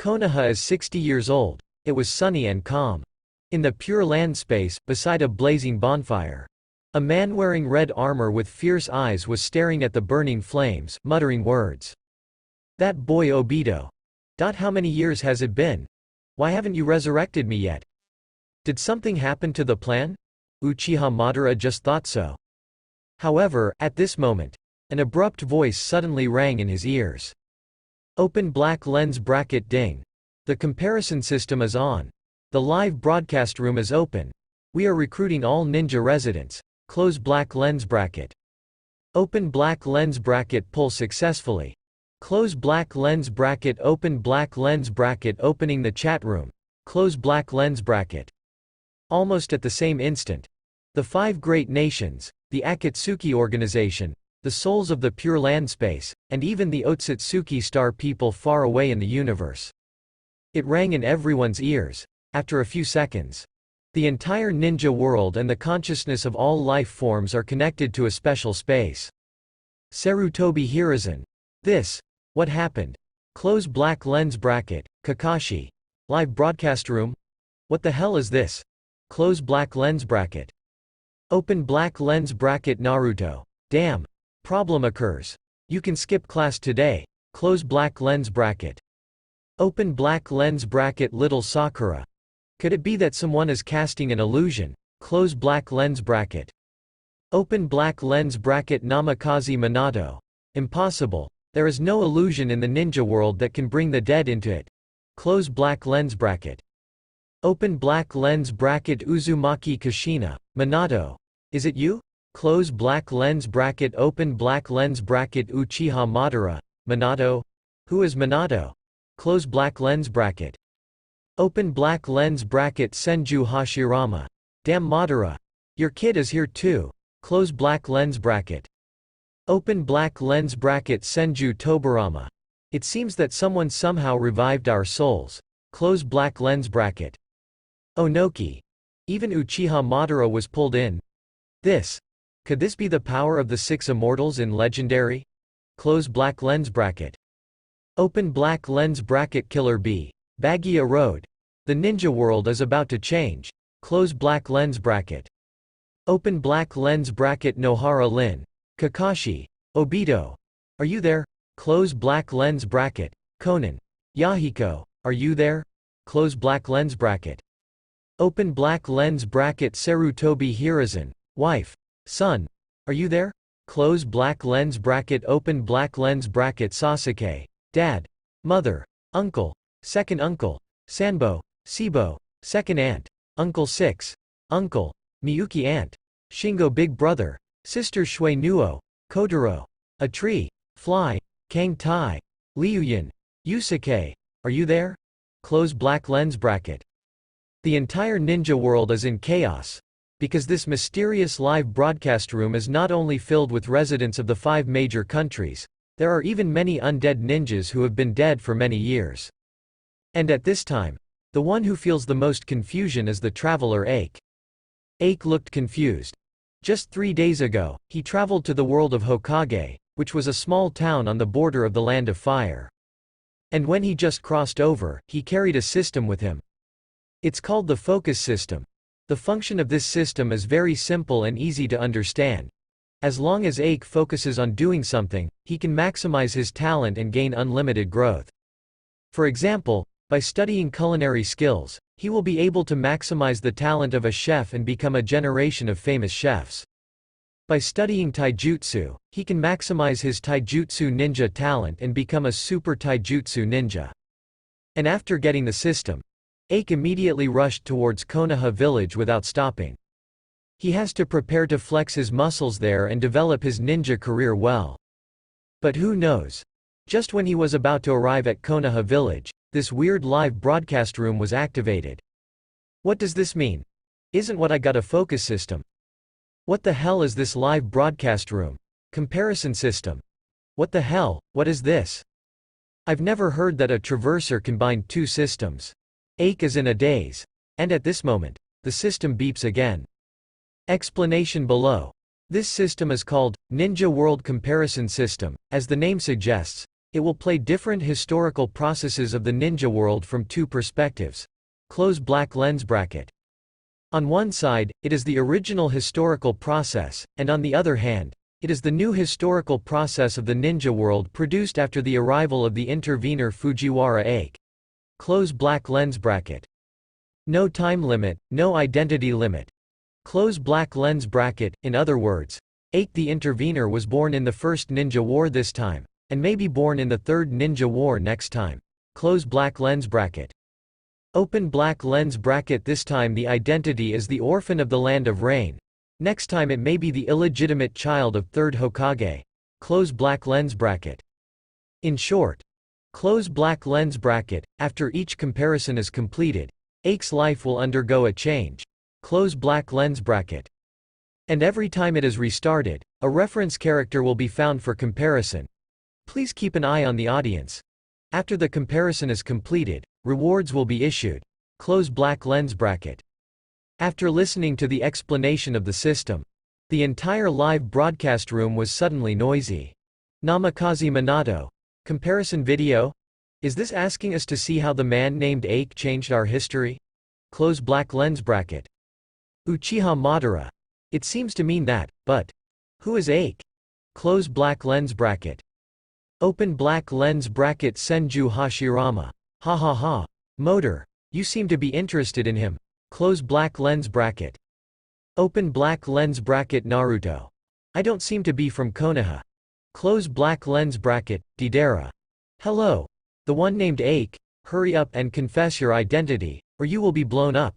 Konoha is 60 years old. It was sunny and calm. In the pure land space, beside a blazing bonfire. A man wearing red armor with fierce eyes was staring at the burning flames, muttering words. That boy Obito. How many years has it been? Why haven't you resurrected me yet? Did something happen to the plan? Uchiha Madara just thought so. However, at this moment, an abrupt voice suddenly rang in his ears. Open black lens bracket ding. The comparison system is on. The live broadcast room is open. We are recruiting all ninja residents. Close black lens bracket. Open black lens bracket pull successfully. Close black lens bracket open black lens bracket opening the chat room. Close black lens bracket. Almost at the same instant. The 5 great nations, the Akatsuki organization, the souls of the pure land space, and even the Otsutsuki star people far away in the universe. It rang in everyone's ears. After a few seconds. The entire ninja world and the consciousness of all life forms are connected to a special space. Sarutobi Hiruzen. This. What happened? Close black lens bracket, Kakashi. Live broadcast room? What the hell is this? Close black lens bracket. Open black lens bracket Naruto. Damn. Problem occurs. You can skip class today. Close black lens bracket. Open black lens bracket little Sakura. Could it be that someone is casting an illusion? Close black lens bracket. Open black lens bracket Namikaze Minato. Impossible. There is no illusion in the ninja world that can bring the dead into it. Close black lens bracket. Open black lens bracket Uzumaki Kushina. Minato. Is it you? Close black lens bracket open black lens bracket Uchiha Madara. Minato? Who is Minato? Close black lens bracket. Open black lens bracket Senju Hashirama. Damn Madara. Your kid is here too. Close black lens bracket. Open black lens bracket Senju Tobarama. It seems that someone somehow revived our souls. Close black lens bracket. Onoki. Even Uchiha Madara was pulled in. Could this be the power of the 6 immortals in Legendary? Close black lens bracket. Open black lens bracket Killer Bee. Bagia Road. The ninja world is about to change. Close black lens bracket. Open black lens bracket Nohara Lin. Kakashi. Obito. Are you there? Close black lens bracket. Conan. Yahiko. Are you there? Close black lens bracket. Open black lens bracket Sarutobi Hiruzen. Wife. Son. Are you there? Close black lens bracket open black lens bracket Sasuke. Dad. Mother. Uncle. Second uncle. Sanbo. Sibo. Second aunt. Uncle 6. Uncle. Miyuki aunt. Shingo big brother. Sister Shui Nuo. Kotaro. A tree. Fly. Kang Tai. Liuyin. Yusuke. Are you there? Close black lens bracket. The entire ninja world is in chaos. Because this mysterious live broadcast room is not only filled with residents of the 5 major countries, there are even many undead ninjas who have been dead for many years. And at this time, the one who feels the most confusion is the traveler Ake. Ake looked confused. Just 3 days ago, he traveled to the world of Hokage, which was a small town on the border of the Land of Fire. And when he just crossed over, he carried a system with him. It's called the focus system. The function of this system is very simple and easy to understand. As long as Ake focuses on doing something, he can maximize his talent and gain unlimited growth. For example, by studying culinary skills, he will be able to maximize the talent of a chef and become a generation of famous chefs. By studying taijutsu, he can maximize his taijutsu ninja talent and become a super taijutsu ninja. And after getting the system, Ake immediately rushed towards Konoha village without stopping. He has to prepare to flex his muscles there and develop his ninja career well. But who knows? Just when he was about to arrive at Konoha village, this weird live broadcast room was activated. What does this mean? Isn't what I got a focus system? What the hell is this live broadcast room? Comparison system. What the hell, what is this? I've never heard that a traverser can bind 2 systems. Ake is in a daze. And at this moment, the system beeps again. Explanation below. This system is called Ninja World Comparison System. As the name suggests, It will play different historical processes of the ninja world from two perspectives. Close black lens bracket. On one side, it is the original historical process, and on the other hand, it is the new historical process of the ninja world produced after the arrival of the intervener Fujiwara Ake. Close black lens bracket. No time limit, no identity limit. Close black lens bracket. In other words, Ake the intervener was born in the first ninja war this time, and may be born in the third ninja war next time. Close black lens bracket. Open black lens bracket. This time the identity is the orphan of the land of rain. Next time it may be the illegitimate child of third Hokage. Close black lens bracket. In short, close black lens bracket. After each comparison is completed, Ake's life will undergo a change. Close black lens bracket. And every time it is restarted, a reference character will be found for comparison. Please keep an eye on the audience. After the comparison is completed, rewards will be issued. Close black lens bracket. After listening to the explanation of the system, the entire live broadcast room was suddenly noisy. Namikaze Minato. Comparison video? Is this asking us to see how the man named Ake changed our history? Close black lens bracket. Uchiha Madara. It seems to mean that, but who is Ake? Close black lens bracket. Open black lens bracket. Senju Hashirama. Ha ha ha. Motor. You seem to be interested in him. Close black lens bracket. Open black lens bracket. Naruto. I don't seem to be from Konoha. Close black lens bracket. Deidara. Hello. The one named Ake. Hurry up and confess your identity, or you will be blown up.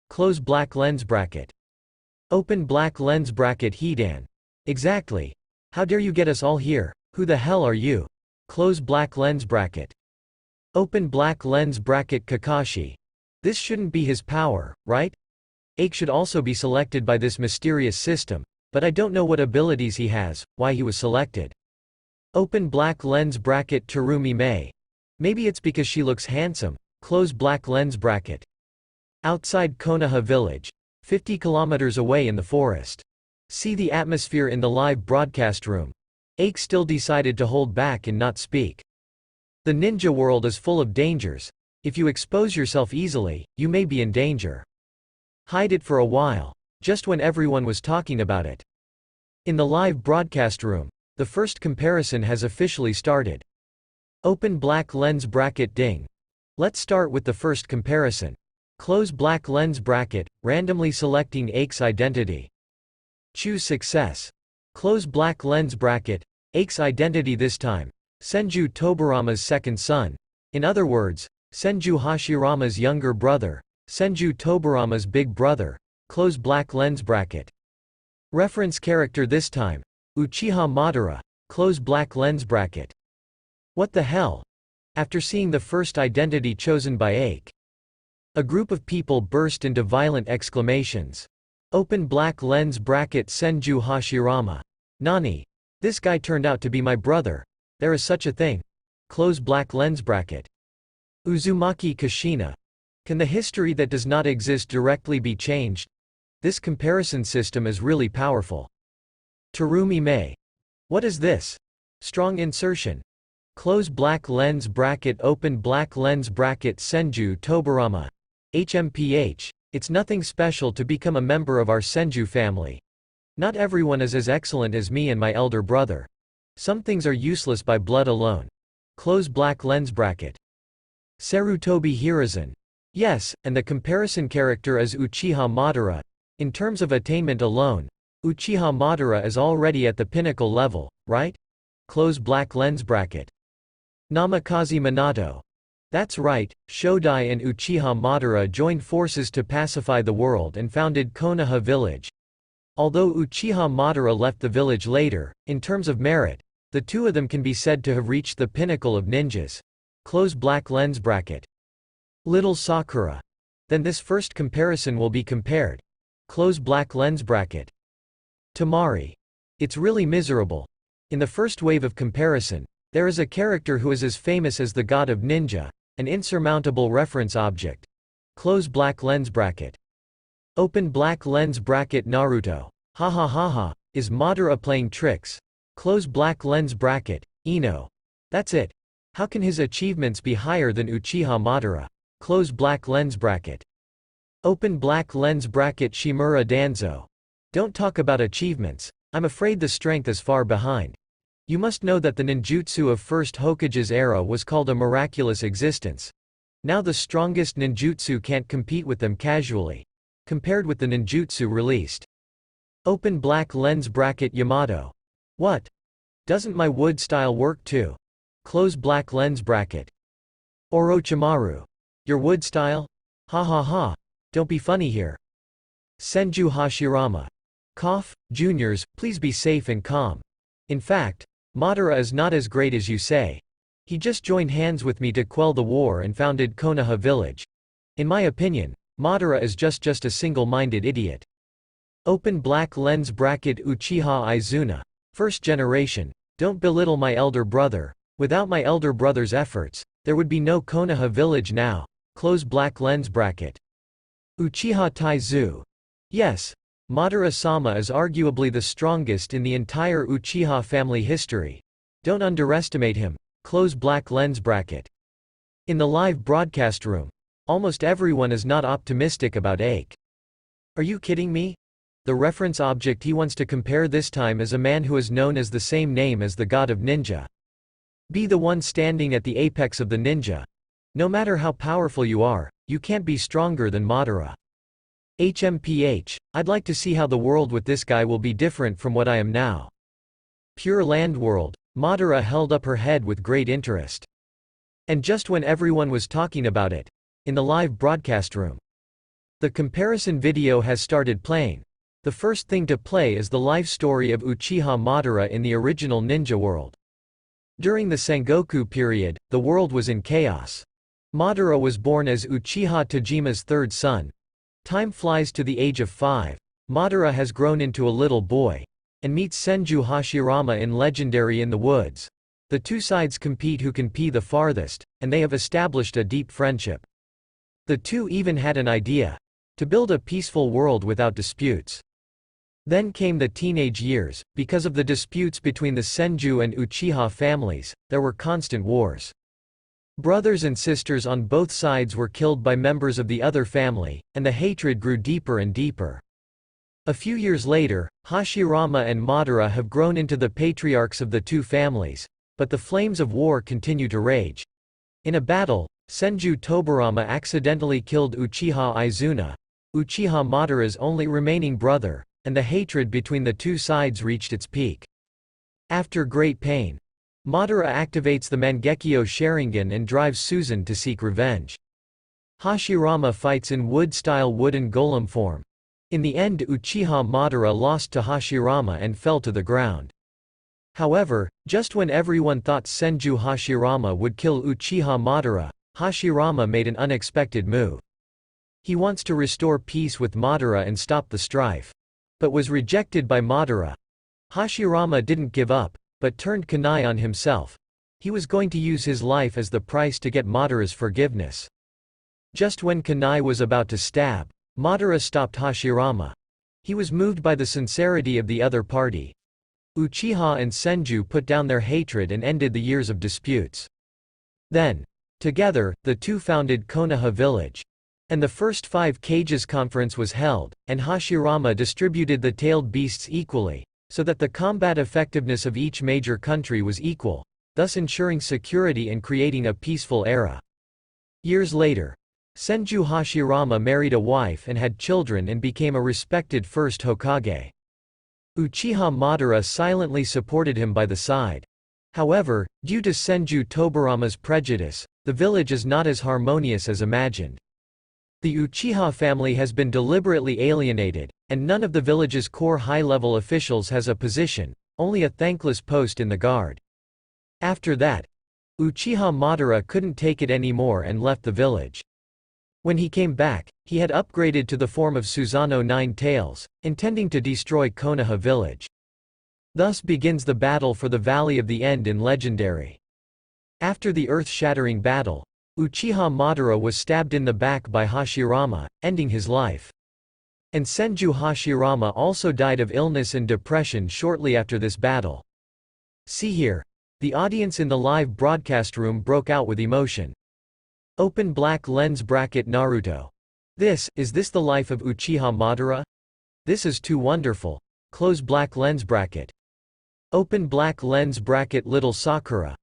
Close black lens bracket. Open black lens bracket. Hidan. Exactly. How dare you get us all here? Who the hell are you? Close black lens bracket. Open black lens bracket. Kakashi. This shouldn't be his power, right? Ake should also be selected by this mysterious system, but I don't know what abilities he has, why he was selected. Open black lens bracket. Terumi Mei. Maybe it's because she looks handsome. Close black lens bracket. Outside Konoha village. 50 kilometers away in the forest. See the atmosphere in the live broadcast room. Ake still decided to hold back and not speak. The ninja world is full of dangers. If you expose yourself easily, you may be in danger. Hide it for a while, just when everyone was talking about it. In the live broadcast room, the first comparison has officially started. Open black lens bracket. Ding. Let's start with the first comparison. Close black lens bracket, randomly selecting Ake's identity. Choose success. Close black lens bracket. Ake's identity this time. Senju Toburama's second son. In other words, Senju Hashirama's younger brother. Senju Toburama's big brother. Close black lens bracket. Reference character this time. Uchiha Madara. Close black lens bracket. What the hell? After seeing the first identity chosen by Ake, a group of people burst into violent exclamations. Open black lens bracket. Senju Hashirama. Nani? This guy turned out to be my brother. There is such a thing. Close black lens bracket. Uzumaki Kushina. Can the history that does not exist directly be changed? This comparison system is really powerful. Terumi Mei. What is this? Strong insertion. Close black lens bracket. Open black lens bracket. Senju Toburama. HMPH. It's nothing special to become a member of our Senju family. Not everyone is as excellent as me and my elder brother. Some things are useless by blood alone. Close black lens bracket. Sarutobi Hiruzen. Yes, and the comparison character is Uchiha Madara. In terms of attainment alone, Uchiha Madara is already at the pinnacle level, right? Close black lens bracket. Namikaze Minato. That's right, Shodai and Uchiha Madara joined forces to pacify the world and founded Konoha village. Although Uchiha Madara left the village later, in terms of merit, the two of them can be said to have reached the pinnacle of ninjas. Close black lens bracket. Little Sakura. Then this first comparison will be compared. Close black lens bracket. Tamari. It's really miserable. In the first wave of comparison, there is a character who is as famous as the god of ninja, an insurmountable reference object. Close black lens bracket. Open black lens bracket. Naruto. Ha ha ha ha, is Madara playing tricks? Close black lens bracket. Ino. That's it. How can his achievements be higher than Uchiha Madara? Close black lens bracket. Open black lens bracket Shimura Danzo. Don't talk about achievements. I'm afraid the strength is far behind. You must know that the ninjutsu of first Hokage's era was called a miraculous existence. Now the strongest ninjutsu can't compete with them casually. Compared with the ninjutsu released. Open black lens bracket Yamato. What? Doesn't my wood style work too? Close black lens bracket. Orochimaru. Your wood style? Ha ha ha. Don't be funny here. Senju Hashirama. Cough, juniors, please be safe and calm. In fact, Madara is not as great as you say. He just joined hands with me to quell the war and founded Konoha village. In my opinion, Madara is just a single-minded idiot. Open black lens bracket Uchiha Izuna. First generation. Don't belittle my elder brother. Without my elder brother's efforts, there would be no Konoha village now. Close black lens bracket. Uchiha Taizu. Yes. Madara-sama is arguably the strongest in the entire Uchiha family history. Don't underestimate him. Close black lens bracket. In the live broadcast room, almost everyone is not optimistic about Ake. Are you kidding me? The reference object he wants to compare this time is a man who is known as the same name as the god of ninja. Be the one standing at the apex of the ninja. No matter how powerful you are, you can't be stronger than Madara. HMPH, I'd like to see how the world with this guy will be different from what I am now. Pure Land World, Madara held up her head with great interest. And just when everyone was talking about it, in the live broadcast room, the comparison video has started playing. The first thing to play is the life story of Uchiha Madara in the original ninja world. During the Sengoku period, the world was in chaos. Madara was born as Uchiha Tojima's third son. Time flies to the age of 5. Madara has grown into a little boy, and meets Senju Hashirama in Legendary in the Woods. The two sides compete who can pee the farthest, and they have established a deep friendship. The two even had an idea: to build a peaceful world without disputes. Then came the teenage years. Because of the disputes between the Senju and Uchiha families, there were constant wars. Brothers and sisters on both sides were killed by members of the other family, and the hatred grew deeper and deeper. A few years later, Hashirama and Madara have grown into the patriarchs of the two families, but the flames of war continue to rage. In a battle, Senju Tobarama accidentally killed Uchiha Izuna, Uchiha Madara's only remaining brother, and the hatred between the two sides reached its peak. After great pain, Madara activates the Mangekyo Sharingan and drives Susan to seek revenge. Hashirama fights in wood-style wooden golem form. In the end, Uchiha Madara lost to Hashirama and fell to the ground. However, just when everyone thought Senju Hashirama would kill Uchiha Madara, Hashirama made an unexpected move. He wants to restore peace with Madara and stop the strife, but was rejected by Madara. Hashirama didn't give up, but turned kunai on himself. He was going to use his life as the price to get Madara's forgiveness. Just when kunai was about to stab, Madara stopped Hashirama. He was moved by the sincerity of the other party. Uchiha and Senju put down their hatred and ended the years of disputes. Then, together, the two founded Konoha village. And the first 5 Kages conference was held, and Hashirama distributed the tailed beasts equally, so that the combat effectiveness of each major country was equal, thus ensuring security and creating a peaceful era. Years later, Senju Hashirama married a wife and had children and became a respected first Hokage. Uchiha Madara silently supported him by the side. However, due to Senju Tobarama's prejudice, the village is not as harmonious as imagined. The Uchiha family has been deliberately alienated, and none of the village's core high-level officials has a position, only a thankless post in the guard. After that, Uchiha Madara couldn't take it anymore and left the village. When he came back, he had upgraded to the form of Susanoo Nine Tails, intending to destroy Konoha village. Thus begins the battle for the Valley of the End in Legendary. After the earth-shattering battle, Uchiha Madara was stabbed in the back by Hashirama, ending his life. And Senju Hashirama also died of illness and depression shortly after this battle. See here. The audience in the live broadcast room broke out with emotion. Open black lens bracket Naruto. Is this the life of Uchiha Madara? This is too wonderful. Close black lens bracket. Open black lens bracket Little Sakura.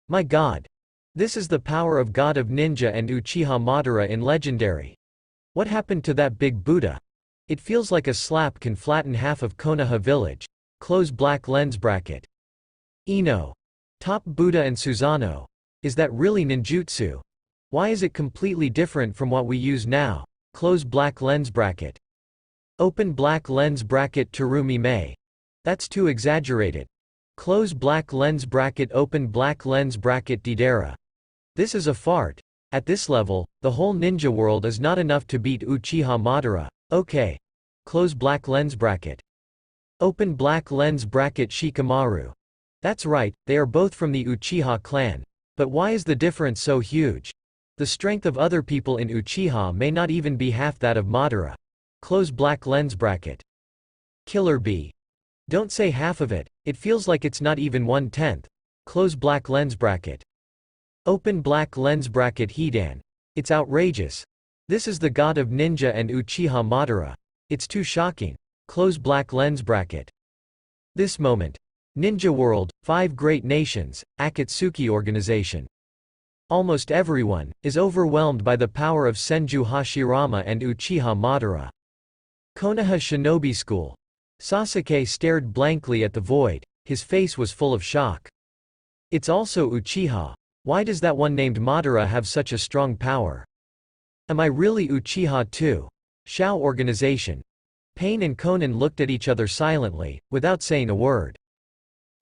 My god. This is the power of God of Ninja and Uchiha Madara in Legendary. What happened to that big Buddha? It feels like a slap can flatten half of Konoha village. Close black lens bracket. Ino. Top Buddha and Susanoo. Is that really ninjutsu? Why is it completely different from what we use now? Close black lens bracket. Open black lens bracket Terumi Mei. That's too exaggerated. Close black lens bracket. Open black lens bracket Deidara. This is a fart. At this level, the whole ninja world is not enough to beat Uchiha Madara. Okay. Close black lens bracket. Open black lens bracket Shikamaru. That's right, they are both from the Uchiha clan. But why is the difference so huge? The strength of other people in Uchiha may not even be half that of Madara. Close black lens bracket. Killer Bee. Don't say half of it, it feels like it's not even 1/10. Close black lens bracket. Open black lens bracket Hidan. It's outrageous. This is the god of ninja and Uchiha Madara. It's too shocking. Close black lens bracket. This moment. Ninja World, 5 Great Nations, Akatsuki Organization. Almost everyone is overwhelmed by the power of Senju Hashirama and Uchiha Madara. Konoha Shinobi School. Sasuke stared blankly at the void, his face was full of shock. It's also Uchiha. Why does that one named Madara have such a strong power? Am I really Uchiha too? Xiao Organization. Pain and Konan looked at each other silently, without saying a word.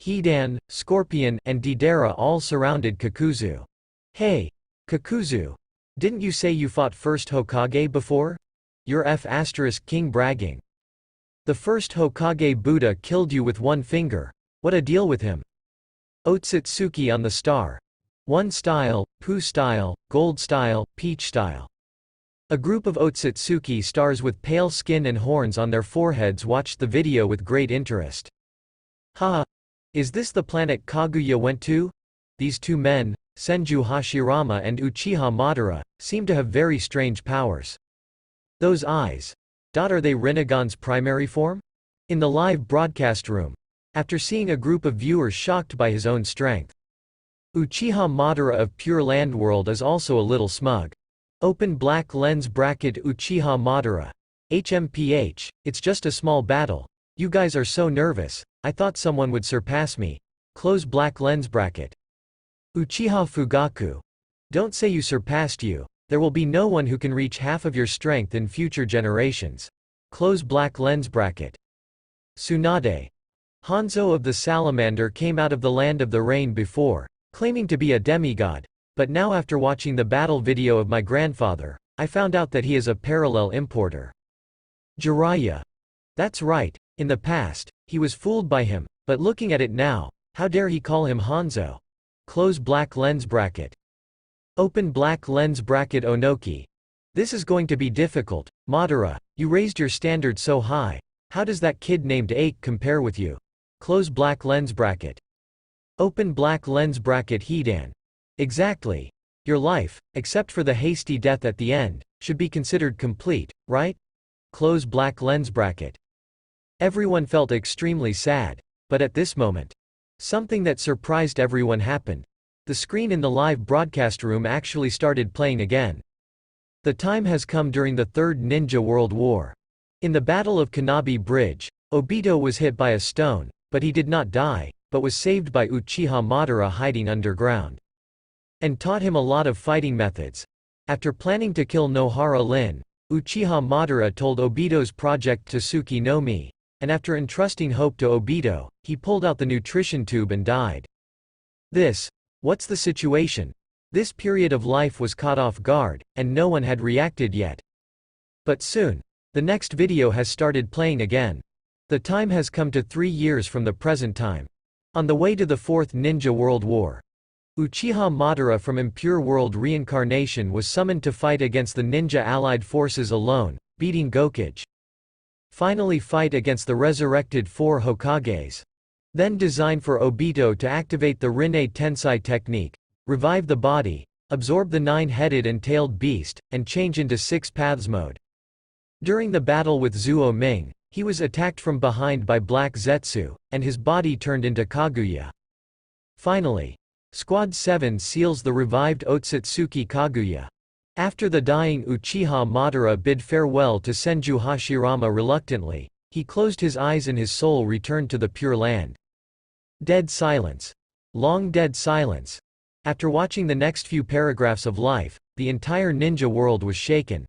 Hidan, Scorpion, and Deidara all surrounded Kakuzu. Hey, Kakuzu. Didn't you say you fought first Hokage before? You're King bragging. The first Hokage Buddha killed you with one finger. What a deal with him. Otsutsuki on the star. One style, Pooh style, Gold style, Peach style. A group of Otsutsuki stars with pale skin and horns on their foreheads watched the video with great interest. Ha! Is this the planet Kaguya went to? These two men, Senju Hashirama and Uchiha Madara, seem to have very strange powers. Those eyes. Are they Rinnegan's primary form? In the live broadcast room. After seeing a group of viewers shocked by his own strength. Uchiha Madara of Pure Land World is also a little smug. Open black lens bracket Uchiha Madara. HMPH, it's just a small battle. You guys are so nervous, I thought someone would surpass me. Close black lens bracket. Uchiha Fugaku. Don't say you surpassed you. There will be no one who can reach half of your strength in future generations. Close black lens bracket. Tsunade. Hanzo of the Salamander came out of the land of the rain before, claiming to be a demigod, but now after watching the battle video of my grandfather, I found out that he is a parallel importer. Jiraiya. That's right, in the past, he was fooled by him, but looking at it now, how dare he call him Hanzo? Close black lens bracket. Open black lens bracket Onoki. This is going to be difficult, Madara, you raised your standard so high, how does that kid named Ake compare with you? Close black lens bracket. Open black lens bracket Hidan. Exactly. Your life, except for the hasty death at the end, should be considered complete, right? Close black lens bracket. Everyone felt extremely sad, but at this moment, something that surprised everyone happened. The screen in the live broadcast room actually started playing again. The time has come during the Third Ninja World War. In the Battle of Kanabi Bridge, Obito was hit by a stone, but he did not die, but was saved by Uchiha Madara hiding underground. And taught him a lot of fighting methods. After planning to kill Nohara Lin, Uchiha Madara told Obito's project Tsuki no Mi, and after entrusting hope to Obito, he pulled out the nutrition tube and died. What's the situation? This period of life was caught off guard, and no one had reacted yet. But soon, the next video has started playing again. The time has come to 3 years from the present time. On the way to the Fourth Ninja World War, Uchiha Madara from Impure World Reincarnation was summoned to fight against the ninja allied forces alone, beating Gokage. Finally fight against the resurrected 4 Hokages. Then design for Obito to activate the Rinne Tensai technique, revive the body, absorb the nine-headed and tailed beast, and change into Six Paths mode. During the battle with Zuo Ming, he was attacked from behind by Black Zetsu, and his body turned into Kaguya. Finally, Squad 7 seals the revived Otsutsuki Kaguya. After the dying Uchiha Madara bid farewell to Senju Hashirama reluctantly, he closed his eyes and his soul returned to the Pure Land. Dead silence. Long dead silence. After watching the next few paragraphs of life, the entire ninja world was shaken.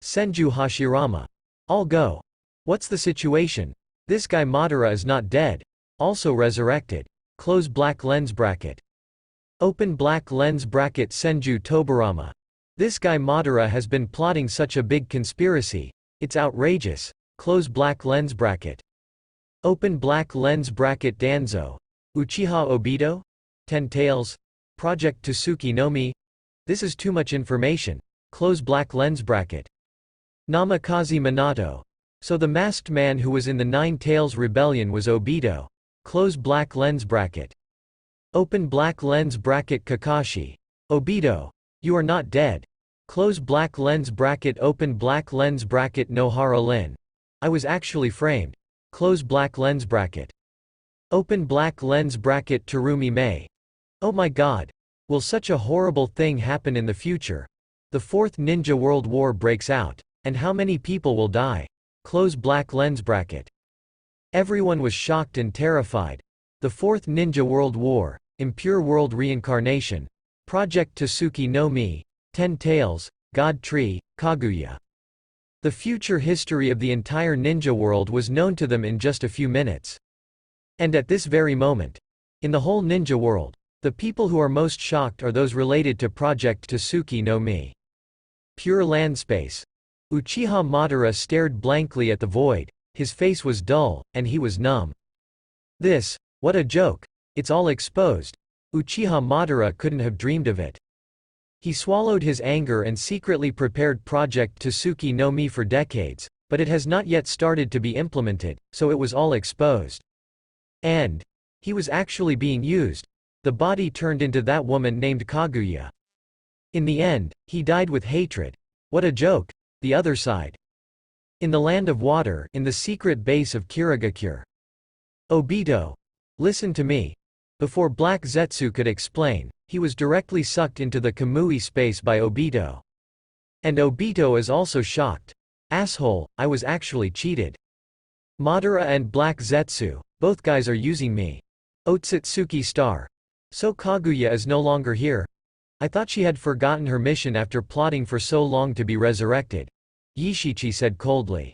Senju Hashirama. I'll go. What's the situation? This guy Madara is not dead. Also resurrected. Close black lens bracket. Open black lens bracket. Senju Tobarama. This guy Madara has been plotting such a big conspiracy. It's outrageous. Close black lens bracket. Open black lens bracket. Danzo. Uchiha Obito? 10 Tails? Project Tsuki no Mi? This is too much information. Close black lens bracket. Namikaze Minato. So the masked man who was in the Nine Tails Rebellion was Obito. Close black lens bracket. Open black lens bracket. Kakashi. Obito. You are not dead. Close black lens bracket. Open black lens bracket. Nohara Lin. I was actually framed. Close black lens bracket. Open black lens bracket. Terumi Mei. Oh my god. Will such a horrible thing happen in the future? The Fourth Ninja World War breaks out. And how many people will die? Close black lens bracket. Everyone was shocked and terrified. The Fourth Ninja World War, Impure World Reincarnation, Project Tsuki no Mi, 10 Tails, God Tree, Kaguya. The future history of the entire ninja world was known to them in just a few minutes. And at this very moment, in the whole ninja world, the people who are most shocked are those related to Project Tsuki no Mi. Pure land space. Uchiha Madara stared blankly at the void, his face was dull, and he was numb. What a joke. It's all exposed. Uchiha Madara couldn't have dreamed of it. He swallowed his anger and secretly prepared Project Tsuki no Mi for decades, but it has not yet started to be implemented, so it was all exposed. And he was actually being used. The body turned into that woman named Kaguya. In the end, he died with hatred. What a joke. The other side. In the land of water, in the secret base of Kirigakure. Obito. Listen to me. Before Black Zetsu could explain, he was directly sucked into the Kamui space by Obito. And Obito is also shocked. Asshole, I was actually cheated. Madara and Black Zetsu, both guys are using me. Otsutsuki star. So Kaguya is no longer here? I thought she had forgotten her mission after plotting for so long to be resurrected. Yishichi said coldly.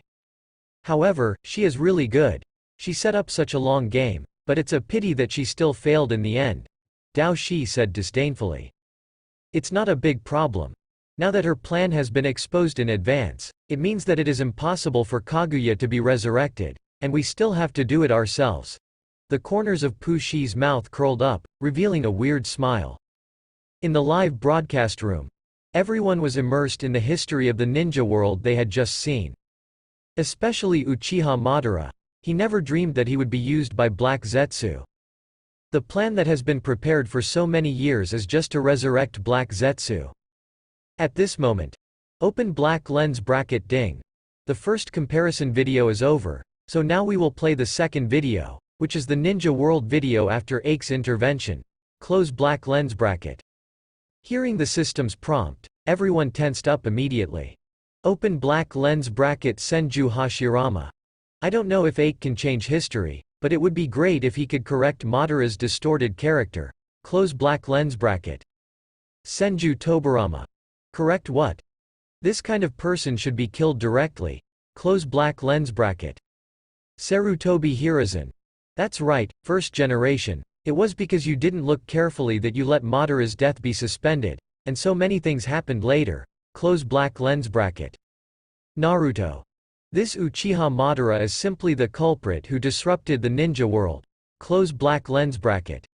However, she is really good. She set up such a long game, but it's a pity that she still failed in the end. Dao Shi said disdainfully. It's not a big problem. Now that her plan has been exposed in advance, it means that it is impossible for Kaguya to be resurrected, and we still have to do it ourselves. The corners of Pu Shi's mouth curled up, revealing a weird smile. In the live broadcast room, everyone was immersed in the history of the ninja world they had just seen. Especially Uchiha Madara. He never dreamed that he would be used by Black Zetsu. The plan that has been prepared for so many years is just to resurrect Black Zetsu. At this moment, open black lens bracket ding. The first comparison video is over, so now we will play the second video, which is the Ninja World video after Ake's intervention. Close black lens bracket. Hearing the system's prompt, everyone tensed up immediately. Open black lens bracket. Senju Hashirama. I don't know if Ake can change history, but it would be great if he could correct Madara's distorted character. Close black lens bracket. Senju Tobarama. Correct what? This kind of person should be killed directly. Close black lens bracket. Sarutobi Hiruzen. That's right, first generation. It was because you didn't look carefully that you let Madara's death be suspended, and so many things happened later. Close black lens bracket. Naruto. This Uchiha Madara is simply the culprit who disrupted the ninja world. Close black lens bracket.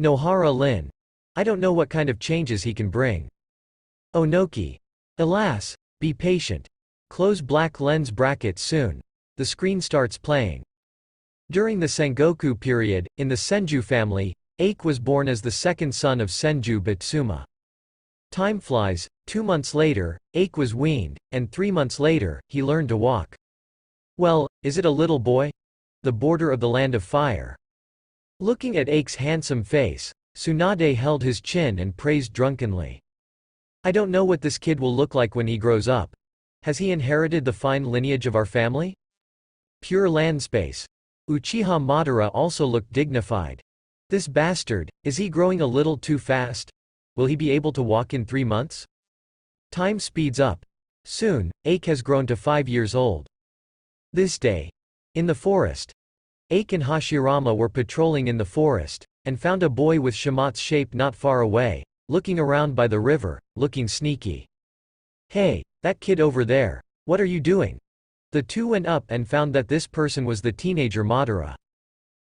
Nohara Lin. I don't know what kind of changes he can bring. Onoki. Alas, be patient. Close black lens bracket soon. The screen starts playing. During the Sengoku period, in the Senju family, Ake was born as the second son of Senju Bitsuma. Time flies, 2 months later, Ake was weaned, and 3 months later, he learned to walk. Well, is it a little boy? The border of the land of fire. Looking at Ake's handsome face, Tsunade held his chin and praised drunkenly. I don't know what this kid will look like when he grows up. Has he inherited the fine lineage of our family? Pure land space. Uchiha Madara also looked dignified. This bastard, is he growing a little too fast? Will he be able to walk in 3 months? Time speeds up. Soon, Ake has grown to 5 years old. This day, in the forest, Ake and Hashirama were patrolling in the forest, and found a boy with Shamat's shape not far away, looking around by the river, looking sneaky. Hey, that kid over there, what are you doing? The two went up and found that this person was the teenager Madara.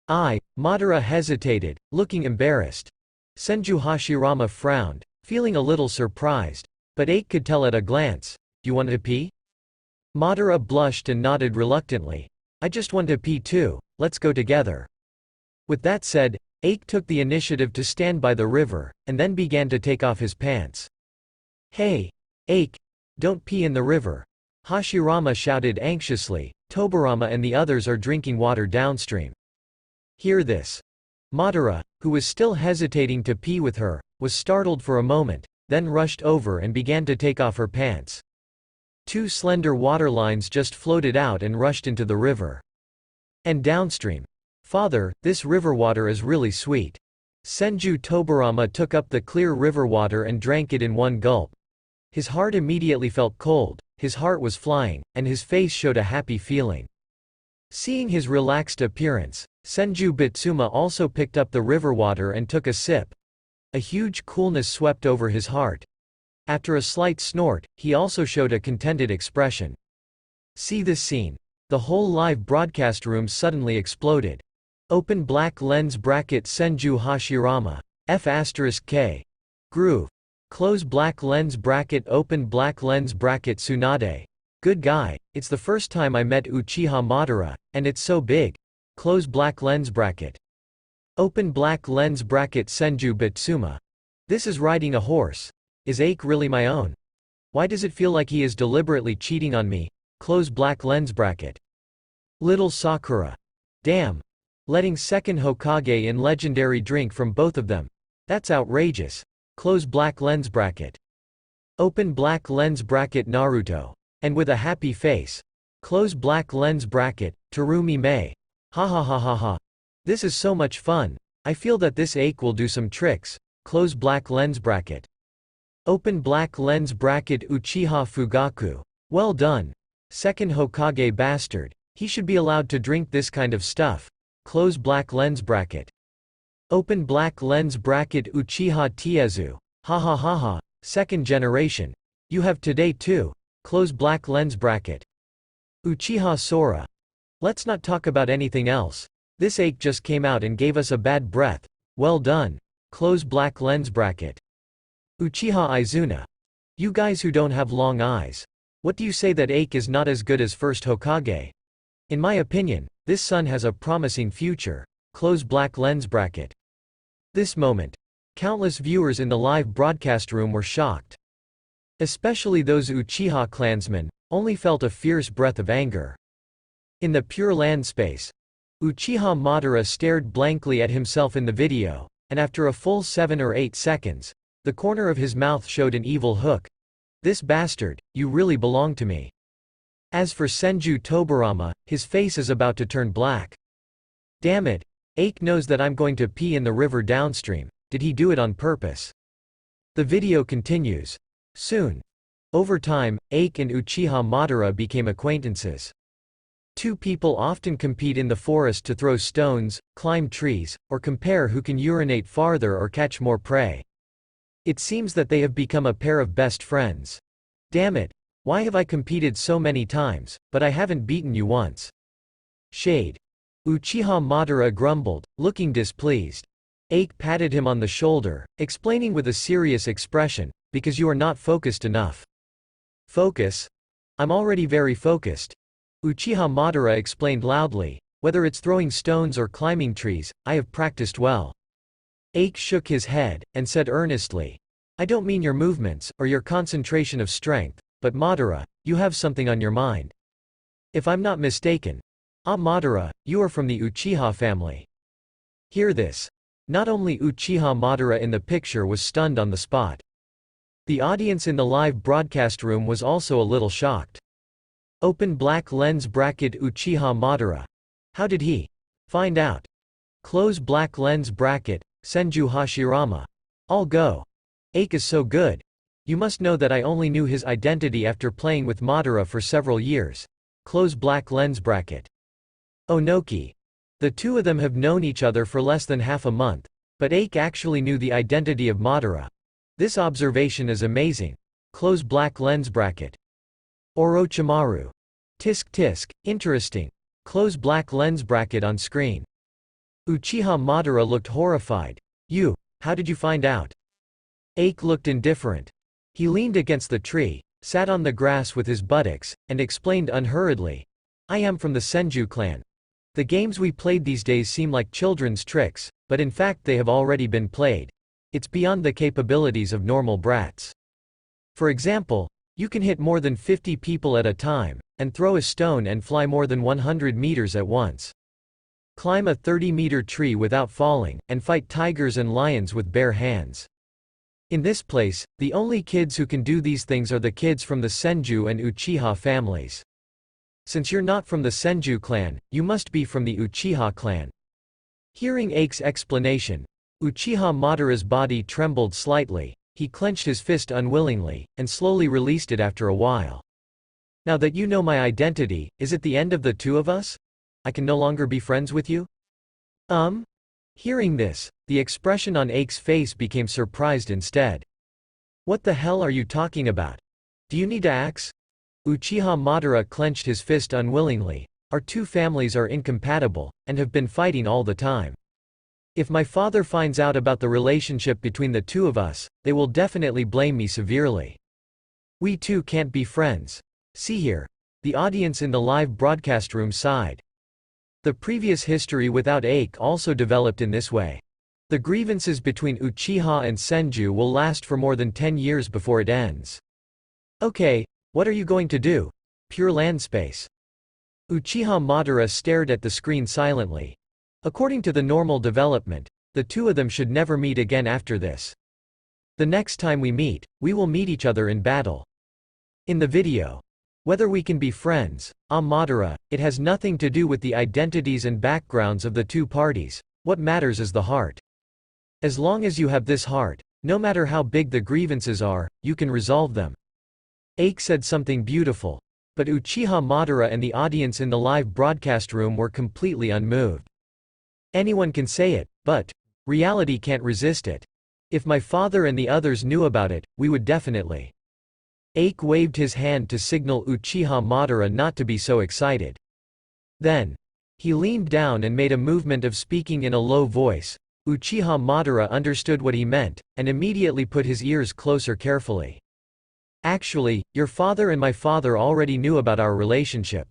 Madara hesitated, looking embarrassed. Senju Hashirama frowned, feeling a little surprised, but Ake could tell at a glance. You want to pee? Madara blushed and nodded reluctantly. I just want to pee too, let's go together. With that said, Ake took the initiative to stand by the river, and then began to take off his pants. Hey, Ake, don't pee in the river. Hashirama shouted anxiously. Tobirama and the others are drinking water downstream. Hear this. Madara, who was still hesitating to pee with her, was startled for a moment, then rushed over and began to take off her pants. 2 slender water lines just floated out and rushed into the river. And downstream. Father, this river water is really sweet. Senju Tobirama took up the clear river water and drank it in one gulp. His heart immediately felt cold, his heart was flying, and his face showed a happy feeling. Seeing his relaxed appearance, Senju Bitsuma also picked up the river water and took a sip. A huge coolness swept over his heart. After a slight snort, he also showed a contented expression. See this scene. The whole live broadcast room suddenly exploded. Open black lens bracket Senju Hashirama. F*K. Groove. Close black lens bracket open black lens bracket Tsunade. Good guy, it's the first time I met Uchiha Madara, and it's so big. Close black lens bracket. Open black lens bracket Senju Bitsuma. This is riding a horse. Is Ake really my own? Why does it feel like he is deliberately cheating on me? Close black lens bracket. Little Sakura. Damn. Letting second Hokage in legendary drink from both of them. That's outrageous. Close black lens bracket. Open black lens bracket Naruto. And with a happy face. Close black lens bracket, Terumi Mei. Ha ha ha ha ha. This is so much fun. I feel that this Ake will do some tricks. Close black lens bracket. Open black lens bracket Uchiha Fugaku. Well done. Second Hokage bastard. He should be allowed to drink this kind of stuff. Close black lens bracket. Open black lens bracket Uchiha Tiezu. Ha ha ha ha. Second generation. You have today too. Close black lens bracket. Uchiha Sora. Let's not talk about anything else. This Ake just came out and gave us a bad breath. Well done. Close black lens bracket. Uchiha Izuna. You guys who don't have long eyes. What do you say that Ake is not as good as first Hokage? In my opinion, this son has a promising future. Close black lens bracket. This moment. Countless viewers in the live broadcast room were shocked. Especially those Uchiha clansmen, only felt a fierce breath of anger. In the pure land space, Uchiha Madara stared blankly at himself in the video, and after a full 7 or 8 seconds, the corner of his mouth showed an evil hook. This bastard, you really belong to me. As for Senju Tobirama, his face is about to turn black. Damn it. Ake knows that I'm going to pee in the river downstream. Did he do it on purpose? The video continues. Soon. Over time, Ake and Uchiha Madara became acquaintances. Two people often compete in the forest to throw stones, climb trees, or compare who can urinate farther or catch more prey. It seems that they have become a pair of best friends. Damn it. Why have I competed so many times, but I haven't beaten you once? Shade. Uchiha Madara grumbled, looking displeased. Ake patted him on the shoulder, explaining with a serious expression, because you are not focused enough. Focus? I'm already very focused. Uchiha Madara explained loudly, Whether it's throwing stones or climbing trees, I have practiced well. Ake shook his head, and said earnestly, I don't mean your movements, or your concentration of strength, but Madara, you have something on your mind. If I'm not mistaken, Madara, you are from the Uchiha family. Hear this. Not only Uchiha Madara in the picture was stunned on the spot. The audience in the live broadcast room was also a little shocked. Open black lens bracket Uchiha Madara. How did he find out? Close black lens bracket, Senju Hashirama. All go. Ake is so good. You must know that I only knew his identity after playing with Madara for several years. Close black lens bracket. Onoki. The two of them have known each other for less than half a month, but Ake actually knew the identity of Madara. This observation is amazing. Close black lens bracket. Orochimaru. Tisk tisk, interesting. Close black lens bracket on screen. Uchiha Madara looked horrified. How did you find out? Ake looked indifferent. He leaned against the tree, sat on the grass with his buttocks, and explained unhurriedly. I am from the Senju clan. The games we played these days seem like children's tricks, but in fact they have already been played. It's beyond the capabilities of normal brats. For example, you can hit more than 50 people at a time, and throw a stone and fly more than 100 meters at once. Climb a 30-meter tree without falling, and fight tigers and lions with bare hands. In this place, the only kids who can do these things are the kids from the Senju and Uchiha families. Since you're not from the Senju clan, you must be from the Uchiha clan. Hearing Ake's explanation, Uchiha Madara's body trembled slightly, he clenched his fist unwillingly, and slowly released it after a while. Now that you know my identity, is it the end of the two of us? I can no longer be friends with you? Hearing this, the expression on Ake's face became surprised instead. What the hell are you talking about? Do you need to axe? Uchiha Madara clenched his fist unwillingly. Our two families are incompatible, and have been fighting all the time. If my father finds out about the relationship between the two of us, they will definitely blame me severely. We two can't be friends. See here. The audience in the live broadcast room sighed. The previous history without Ake also developed in this way. The grievances between Uchiha and Senju will last for more than 10 years before it ends. Okay, what are you going to do? Pure land space. Uchiha Madara stared at the screen silently. According to the normal development, the two of them should never meet again after this. The next time we meet, we will meet each other in battle. In the video. Whether we can be friends, Madara, it has nothing to do with the identities and backgrounds of the two parties, what matters is the heart. As long as you have this heart, no matter how big the grievances are, you can resolve them. Ake said something beautiful, but Uchiha Madara and the audience in the live broadcast room were completely unmoved. Anyone can say it, but reality can't resist it. If my father and the others knew about it, we would definitely. Ake waved his hand to signal Uchiha Madara not to be so excited. Then, he leaned down and made a movement of speaking in a low voice. Uchiha Madara understood what he meant, and immediately put his ears closer carefully. Actually, your father and my father already knew about our relationship.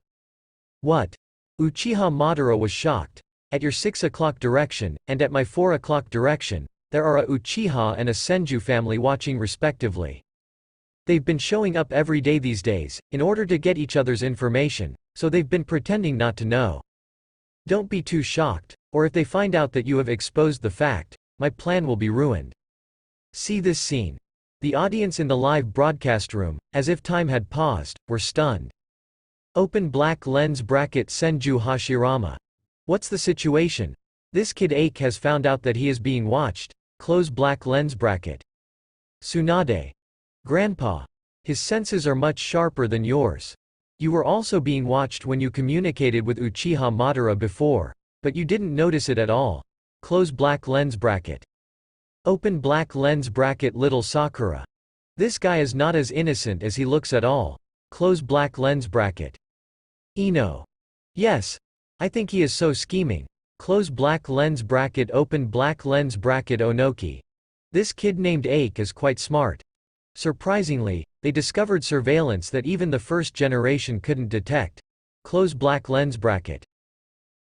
What? Uchiha Madara was shocked. At your 6 o'clock direction, and at my 4 o'clock direction, there are a Uchiha and a Senju family watching respectively. They've been showing up every day these days, in order to get each other's information, so they've been pretending not to know. Don't be too shocked, or if they find out that you have exposed the fact, my plan will be ruined. See this scene. The audience in the live broadcast room, as if time had paused, were stunned. Open black lens bracket Senju Hashirama. What's the situation? This kid Ake has found out that he is being watched. Close black lens bracket. Tsunade. Grandpa. His senses are much sharper than yours. You were also being watched when you communicated with Uchiha Madara before, but you didn't notice it at all. Close black lens bracket. Open black lens bracket little Sakura. This guy is not as innocent as he looks at all. Close black lens bracket. Ino. Yes. I think he is so scheming. Close black lens bracket open black lens bracket Onoki. This kid named Ake is quite smart. Surprisingly, they discovered surveillance that even the first generation couldn't detect. Close black lens bracket.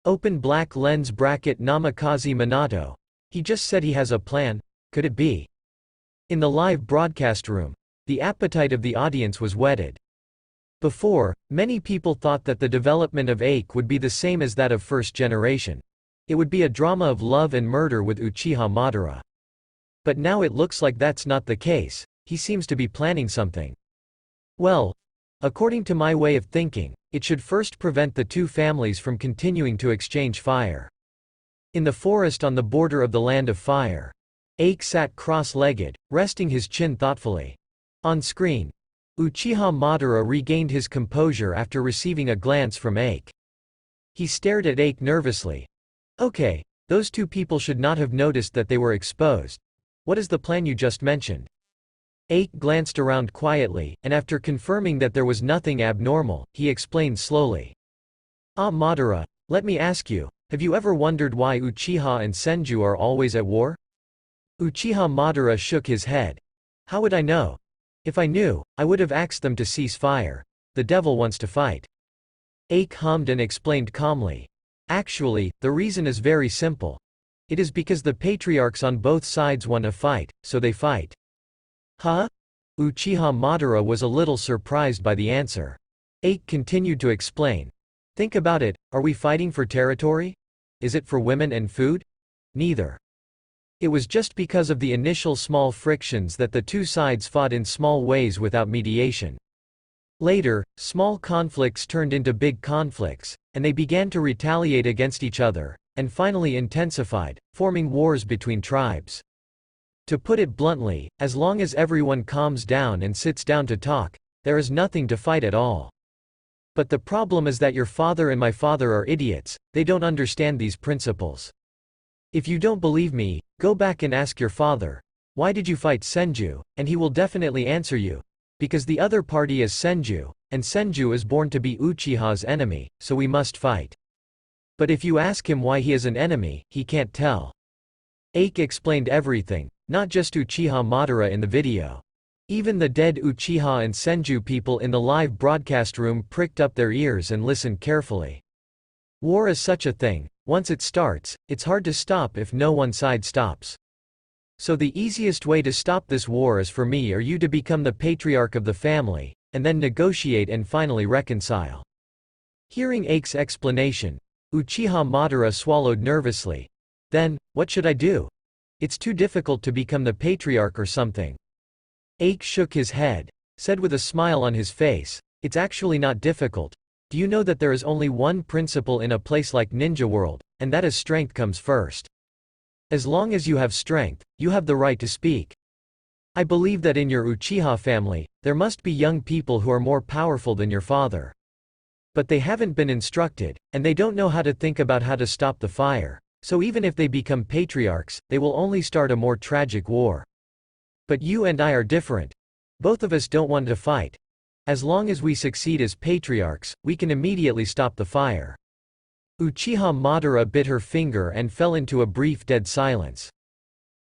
Open black lens bracket Namikaze Minato. He just said he has a plan, could it be? In the live broadcast room, the appetite of the audience was whetted. Before, many people thought that the development of Aike would be the same as that of first generation. It would be a drama of love and murder with Uchiha Madara. But now it looks like that's not the case, he seems to be planning something. Well, according to my way of thinking, it should first prevent the two families from continuing to exchange fire. In the forest on the border of the Land of Fire, Aike sat cross-legged, resting his chin thoughtfully. On screen, Uchiha Madara regained his composure after receiving a glance from Aike. He stared at Aike nervously. Okay, those two people should not have noticed that they were exposed. What is the plan you just mentioned? Aike glanced around quietly, and after confirming that there was nothing abnormal, he explained slowly. Madara, let me ask you, have you ever wondered why Uchiha and Senju are always at war? Uchiha Madara shook his head. How would I know? If I knew, I would have asked them to cease fire. The devil wants to fight. Aike hummed and explained calmly. Actually, the reason is very simple. It is because the patriarchs on both sides want to fight, so they fight. Huh? Uchiha Madara was a little surprised by the answer. Aike continued to explain. Think about it, are we fighting for territory? Is it for women and food? Neither. It was just because of the initial small frictions that the two sides fought in small ways without mediation. Later, small conflicts turned into big conflicts, and they began to retaliate against each other, and finally intensified, forming wars between tribes. To put it bluntly, as long as everyone calms down and sits down to talk, there is nothing to fight at all. But the problem is that your father and my father are idiots, they don't understand these principles. If you don't believe me, go back and ask your father, why did you fight Senju, and he will definitely answer you. Because the other party is Senju, and Senju is born to be Uchiha's enemy, so we must fight. But if you ask him why he is an enemy, he can't tell. Aike explained everything, not just Uchiha Madara in the video. Even the dead Uchiha and Senju people in the live broadcast room pricked up their ears and listened carefully. War is such a thing, once it starts, it's hard to stop if no one side stops. So the easiest way to stop this war is for me or you to become the patriarch of the family, and then negotiate and finally reconcile. Hearing Aike's explanation, Uchiha Madara swallowed nervously. Then, what should I do? It's too difficult to become the patriarch or something. Aike shook his head, said with a smile on his face, it's actually not difficult. Do you know that there is only one principle in a place like Ninja World, and that is strength comes first. As long as you have strength, you have the right to speak. I believe that in your Uchiha family, there must be young people who are more powerful than your father. But they haven't been instructed, and they don't know how to think about how to stop the fire. So even if they become patriarchs, they will only start a more tragic war. But you and I are different. Both of us don't want to fight. As long as we succeed as patriarchs, we can immediately stop the fire. Uchiha Madara bit her finger and fell into a brief dead silence.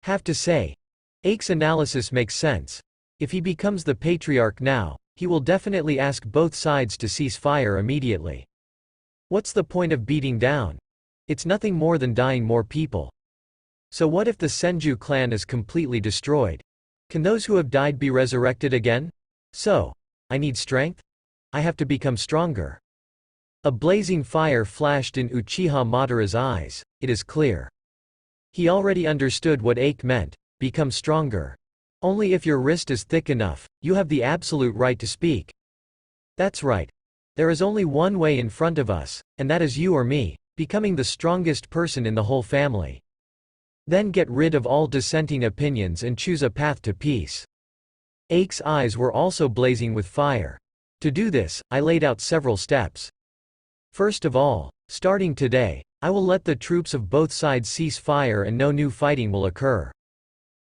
Have to say, Aike's analysis makes sense. If he becomes the patriarch now, he will definitely ask both sides to cease fire immediately. What's the point of beating down? It's nothing more than dying more people. So what if the Senju clan is completely destroyed? Can those who have died be resurrected again? So, I need strength? I have to become stronger. A blazing fire flashed in Uchiha Madara's eyes, it is clear. He already understood what Aike meant, become stronger. Only if your wrist is thick enough, you have the absolute right to speak. That's right. There is only one way in front of us, and that is you or me, becoming the strongest person in the whole family. Then get rid of all dissenting opinions and choose a path to peace. Aike's eyes were also blazing with fire. To do this, I laid out several steps. First of all, starting today, I will let the troops of both sides cease fire and no new fighting will occur.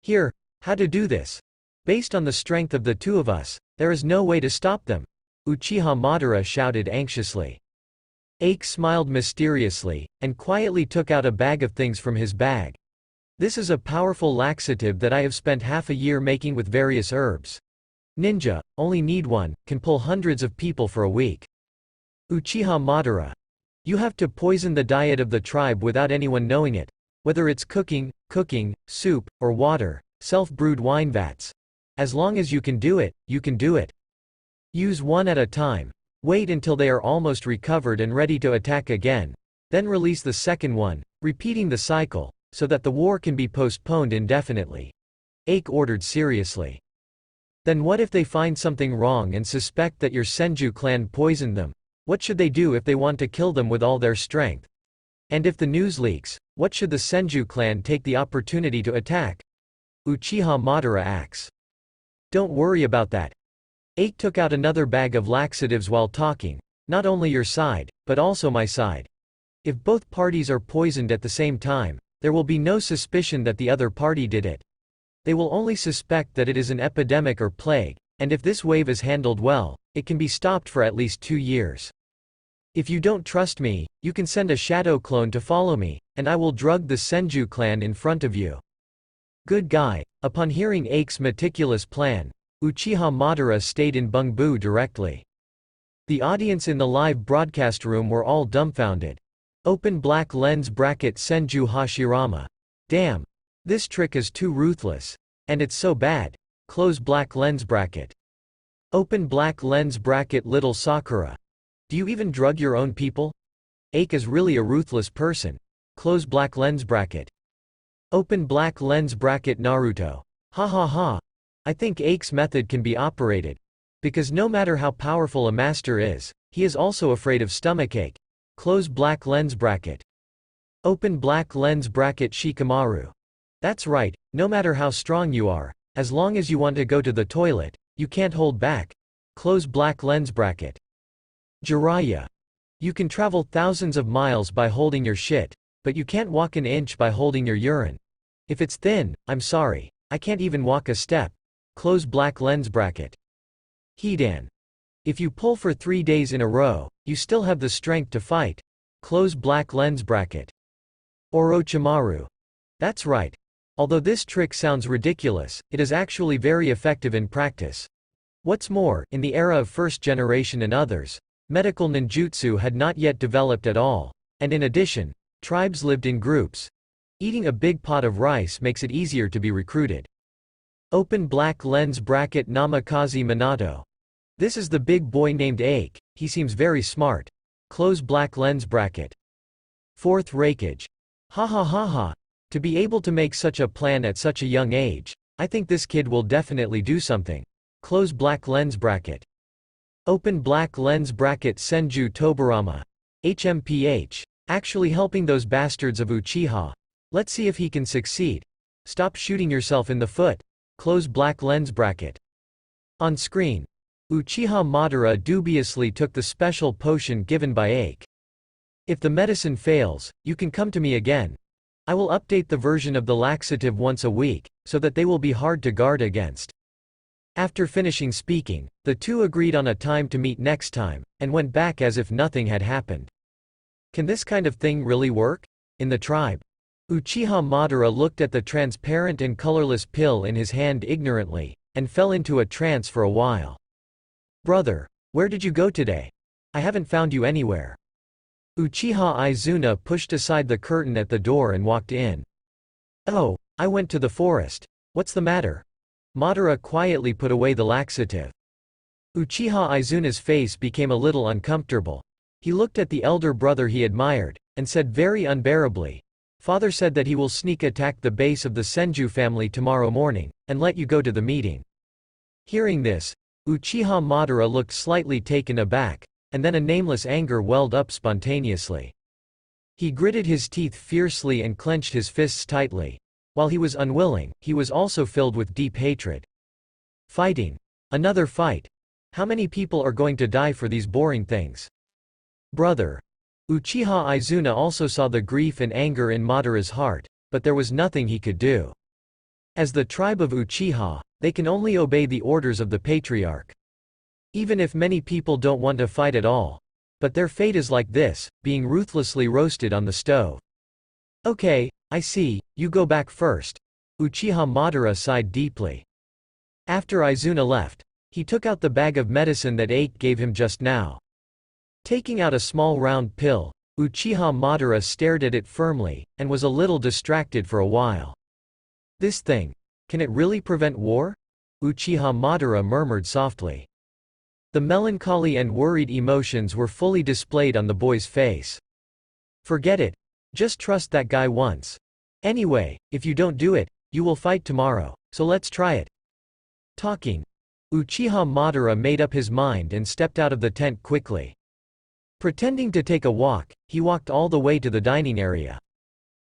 Here, how to do this? Based on the strength of the two of us, there is no way to stop them. Uchiha Madara shouted anxiously. Aike smiled mysteriously, and quietly took out a bag of things from his bag. This is a powerful laxative that I have spent half a year making with various herbs. Ninja, only need one, can pull hundreds of people for a week. Uchiha Madara. You have to poison the diet of the tribe without anyone knowing it. Whether it's cooking, soup, or water, self-brewed wine vats. As long as you can do it, you can do it. Use one at a time. Wait until they are almost recovered and ready to attack again. Then release the second one, repeating the cycle, so that the war can be postponed indefinitely. Ake ordered seriously. Then what if they find something wrong and suspect that your Senju clan poisoned them? What should they do if they want to kill them with all their strength? And if the news leaks, what should the Senju clan take the opportunity to attack? Uchiha Madara acts. Don't worry about that. Ake took out another bag of laxatives while talking. Not only your side, but also my side. If both parties are poisoned at the same time, there will be no suspicion that the other party did it. They will only suspect that it is an epidemic or plague, and if this wave is handled well, it can be stopped for at least 2 years. If you don't trust me, you can send a shadow clone to follow me, and I will drug the Senju clan in front of you. Good guy. Upon hearing Ake's meticulous plan, Uchiha Madara stayed in Bungbu directly. The audience in the live broadcast room were all dumbfounded. Open black lens bracket Senju Hashirama. Damn. This trick is too ruthless. And it's so bad. Close black lens bracket. Open black lens bracket Little Sakura. Do you even drug your own people? Ake is really a ruthless person. Close black lens bracket. Open black lens bracket Naruto. Ha ha ha. I think Ake's method can be operated. Because no matter how powerful a master is, he is also afraid of stomachache. Close black lens bracket. Open black lens bracket Shikamaru. That's right, no matter how strong you are, as long as you want to go to the toilet, you can't hold back. Close black lens bracket. Jiraiya. You can travel thousands of miles by holding your shit, but you can't walk an inch by holding your urine. If it's thin, I'm sorry, I can't even walk a step. Close black lens bracket. Hidan. If you pull for 3 days in a row, you still have the strength to fight. Close black lens bracket. Orochimaru. That's right. Although this trick sounds ridiculous, it is actually very effective in practice. What's more, in the era of first generation and others, medical ninjutsu had not yet developed at all, and in addition, tribes lived in groups. Eating a big pot of rice makes it easier to be recruited. Open black lens bracket Namikaze Minato. This is the big boy named Ake, he seems very smart. Close black lens bracket. Fourth Raikage. Ha ha ha ha. To be able to make such a plan at such a young age, I think this kid will definitely do something. Close black lens bracket. Open black lens bracket Senju Tobarama. HMPH. Actually helping those bastards of Uchiha. Let's see if he can succeed. Stop shooting yourself in the foot. Close black lens bracket. On screen. Uchiha Madara dubiously took the special potion given by Ake. If the medicine fails, you can come to me again. I will update the version of the laxative once a week, so that they will be hard to guard against. After finishing speaking, the two agreed on a time to meet next time, and went back as if nothing had happened. Can this kind of thing really work? In the tribe. Uchiha Madara looked at the transparent and colorless pill in his hand ignorantly, and fell into a trance for a while. Brother, where did you go today? I haven't found you anywhere. Uchiha Izuna pushed aside the curtain at the door and walked in. Oh, I went to the forest. What's the matter? Madara quietly put away the laxative. Uchiha Izuna's face became a little uncomfortable. He looked at the elder brother he admired, and said very unbearably, Father said that he will sneak attack the base of the Senju family tomorrow morning, and let you go to the meeting. Hearing this, Uchiha Madara looked slightly taken aback, and then a nameless anger welled up spontaneously. He gritted his teeth fiercely and clenched his fists tightly. While he was unwilling, he was also filled with deep hatred. Fighting. Another fight. How many people are going to die for these boring things? Brother. Uchiha Izuna also saw the grief and anger in Madara's heart, but there was nothing he could do. As the tribe of Uchiha, they can only obey the orders of the patriarch. Even if many people don't want to fight at all. But their fate is like this, being ruthlessly roasted on the stove. Okay, I see, you go back first. Uchiha Madara sighed deeply. After Izuna left, he took out the bag of medicine that Ake gave him just now. Taking out a small round pill, Uchiha Madara stared at it firmly, and was a little distracted for a while. This thing. Can it really prevent war? Uchiha Madara murmured softly. The melancholy and worried emotions were fully displayed on the boy's face. Forget it. Just trust that guy once. Anyway, if you don't do it, you will fight tomorrow, so let's try it. Talking. Uchiha Madara made up his mind and stepped out of the tent quickly. Pretending to take a walk, he walked all the way to the dining area.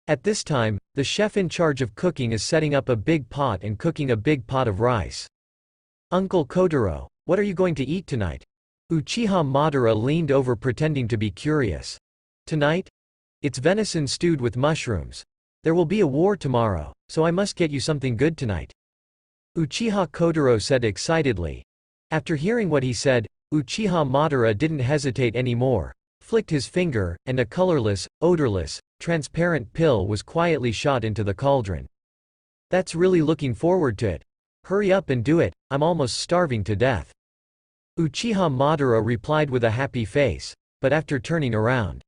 At this time, the chef in charge of cooking is setting up a big pot and cooking a big pot of rice. Uncle Kotaro, what are you going to eat tonight? Uchiha Madara leaned over pretending to be curious. Tonight? It's venison stewed with mushrooms. There will be a war tomorrow, so I must get you something good tonight. Uchiha Kotaro said excitedly. After hearing what he said, Uchiha Madara didn't hesitate anymore, flicked his finger, and a colorless, odorless, transparent pill was quietly shot into the cauldron. That's really looking forward to it. Hurry up and do it, I'm almost starving to death. Uchiha Madara replied with a happy face, but after turning around,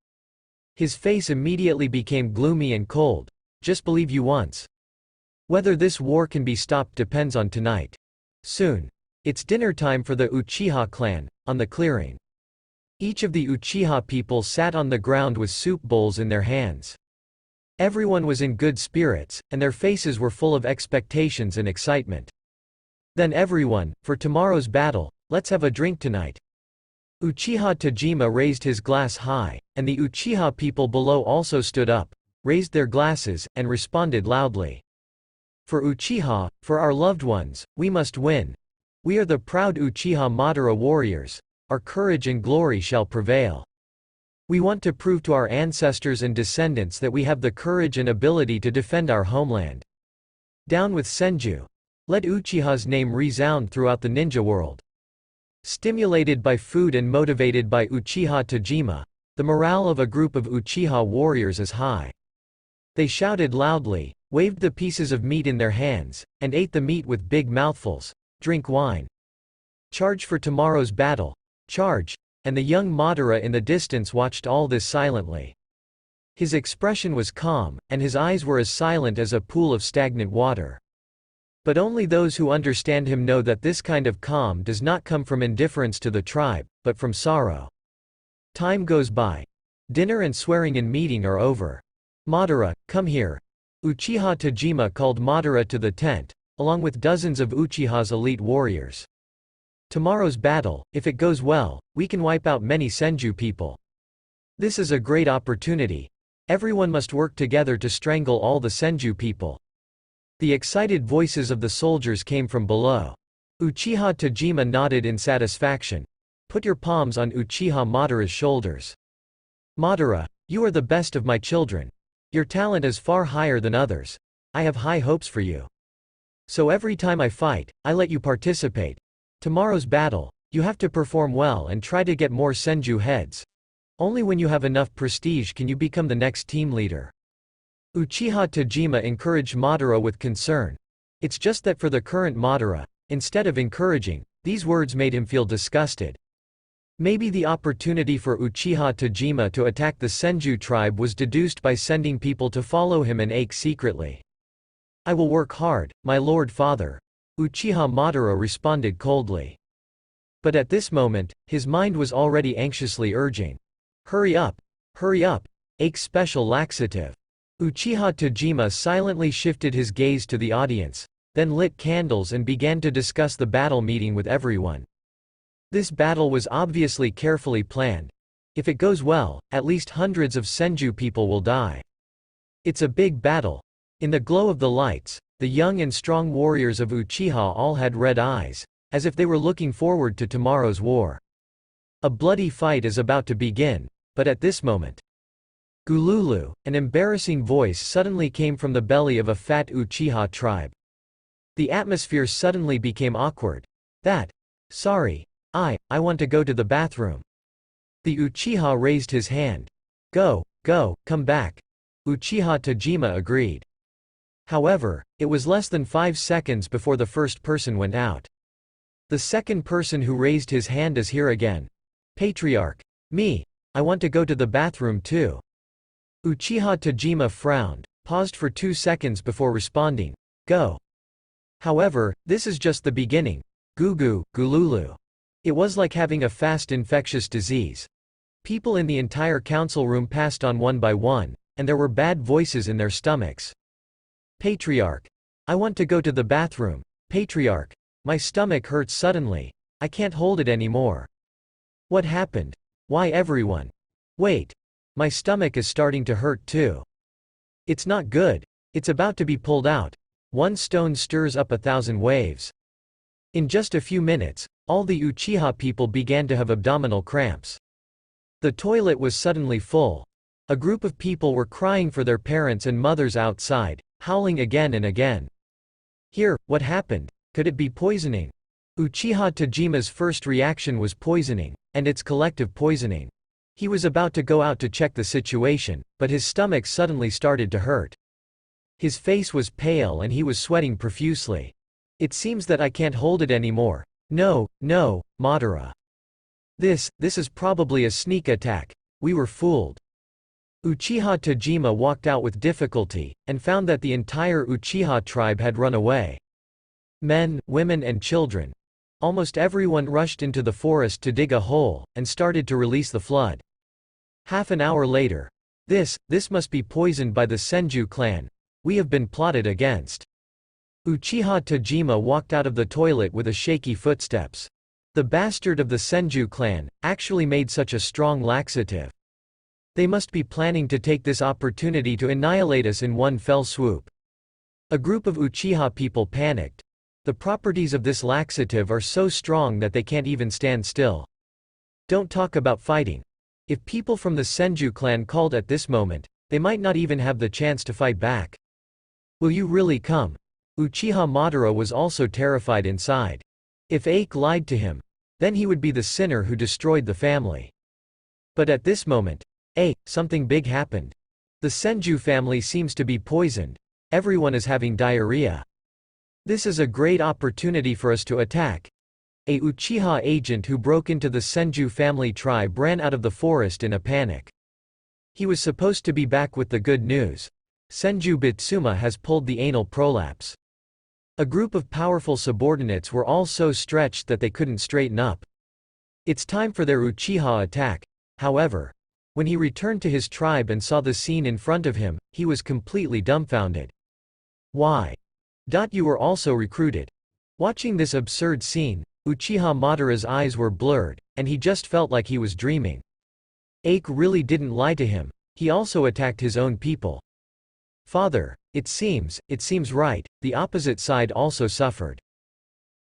his face immediately became gloomy and cold. Just believe you once. Whether this war can be stopped depends on tonight. Soon. It's dinner time for the Uchiha clan, on the clearing. Each of the Uchiha people sat on the ground with soup bowls in their hands. Everyone was in good spirits, and their faces were full of expectations and excitement. Then everyone, for tomorrow's battle, let's have a drink tonight. Uchiha Tajima raised his glass high, and the Uchiha people below also stood up, raised their glasses, and responded loudly. For Uchiha, for our loved ones, we must win. We are the proud Uchiha Madara warriors. Our courage and glory shall prevail. We want to prove to our ancestors and descendants that we have the courage and ability to defend our homeland. Down with Senju. Let Uchiha's name resound throughout the ninja world. Stimulated by food and motivated by Uchiha Tajima, the morale of a group of Uchiha warriors is high. They shouted loudly, waved the pieces of meat in their hands, and ate the meat with big mouthfuls. Drink wine. Charge for tomorrow's battle. Charge. And the young Madara in the distance watched all this silently. His expression was calm, and his eyes were as silent as a pool of stagnant water. But only those who understand him know that this kind of calm does not come from indifference to the tribe, but from sorrow. Time goes by. Dinner and swearing in meeting are over. Madara, come here. Uchiha Tajima called Madara to the tent, along with dozens of Uchiha's elite warriors. Tomorrow's battle, if it goes well, we can wipe out many Senju people. This is a great opportunity. Everyone must work together to strangle all the Senju people. The excited voices of the soldiers came from below. Uchiha Tajima nodded in satisfaction. Put your palms on Uchiha Madara's shoulders. Madara, you are the best of my children. Your talent is far higher than others. I have high hopes for you. So every time I fight, I let you participate. Tomorrow's battle, you have to perform well and try to get more Senju heads. Only when you have enough prestige can you become the next team leader. Uchiha Tajima encouraged Madara with concern. It's just that for the current Madara, instead of encouraging, these words made him feel disgusted. Maybe the opportunity for Uchiha Tajima to attack the Senju tribe was deduced by sending people to follow him and ache secretly. I will work hard, my lord father. Uchiha Madara responded coldly. But at this moment, his mind was already anxiously urging. Hurry up! Hurry up! Ache special laxative. Uchiha Tajima silently shifted his gaze to the audience, then lit candles and began to discuss the battle meeting with everyone. This battle was obviously carefully planned. If it goes well, at least hundreds of Senju people will die. It's a big battle. In the glow of the lights, the young and strong warriors of Uchiha all had red eyes, as if they were looking forward to tomorrow's war. A bloody fight is about to begin, but at this moment, Gululu, an embarrassing voice suddenly came from the belly of a fat Uchiha tribe. The atmosphere suddenly became awkward. Sorry. I want to go to the bathroom. The Uchiha raised his hand. Go, come back. Uchiha Tajima agreed. However, it was less than 5 seconds before the first person went out. The second person who raised his hand is here again. Patriarch. Me. I want to go to the bathroom too. Uchiha Tajima frowned, paused for 2 seconds before responding, go. However, this is just the beginning. Gugu, gululu. It was like having a fast infectious disease. People in the entire council room passed on one by one, and there were bad voices in their stomachs. Patriarch. I want to go to the bathroom. Patriarch. My stomach hurts suddenly. I can't hold it anymore. What happened? Why everyone? Wait. My stomach is starting to hurt too. It's not good. It's about to be pulled out. One stone stirs up 1,000 waves. In just a few minutes, all the Uchiha people began to have abdominal cramps. The toilet was suddenly full. A group of people were crying for their parents and mothers outside, howling again and again. Here, what happened? Could it be poisoning? Uchiha Tajima's first reaction was poisoning, and it's collective poisoning. He was about to go out to check the situation, but his stomach suddenly started to hurt. His face was pale and he was sweating profusely. It seems that I can't hold it anymore. No, Madara. This is probably a sneak attack. We were fooled. Uchiha Tajima walked out with difficulty, and found that the entire Uchiha tribe had run away. Men, women and children. Almost everyone rushed into the forest to dig a hole, and started to release the flood. Half an hour later. This must be poisoned by the Senju clan. We have been plotted against. Uchiha Tajima walked out of the toilet with a shaky footsteps. The bastard of the Senju clan actually made such a strong laxative. They must be planning to take this opportunity to annihilate us in one fell swoop. A group of Uchiha people panicked. The properties of this laxative are so strong that they can't even stand still. Don't talk about fighting. If people from the Senju clan called at this moment, they might not even have the chance to fight back. Will you really come? Uchiha Madara was also terrified inside. If Ake lied to him, then he would be the sinner who destroyed the family. But at this moment, something big happened. The Senju family seems to be poisoned. Everyone is having diarrhea. This is a great opportunity for us to attack. A Uchiha agent who broke into the Senju family tribe ran out of the forest in a panic. He was supposed to be back with the good news. Senju Bitsuma has pulled the anal prolapse. A group of powerful subordinates were all so stretched that they couldn't straighten up. It's time for their Uchiha attack. However, when he returned to his tribe and saw the scene in front of him, he was completely dumbfounded. Why? You were also recruited. Watching this absurd scene, Uchiha Madara's eyes were blurred, and he just felt like he was dreaming. Ake really didn't lie to him. He also attacked his own people. Father, it seems right, the opposite side also suffered.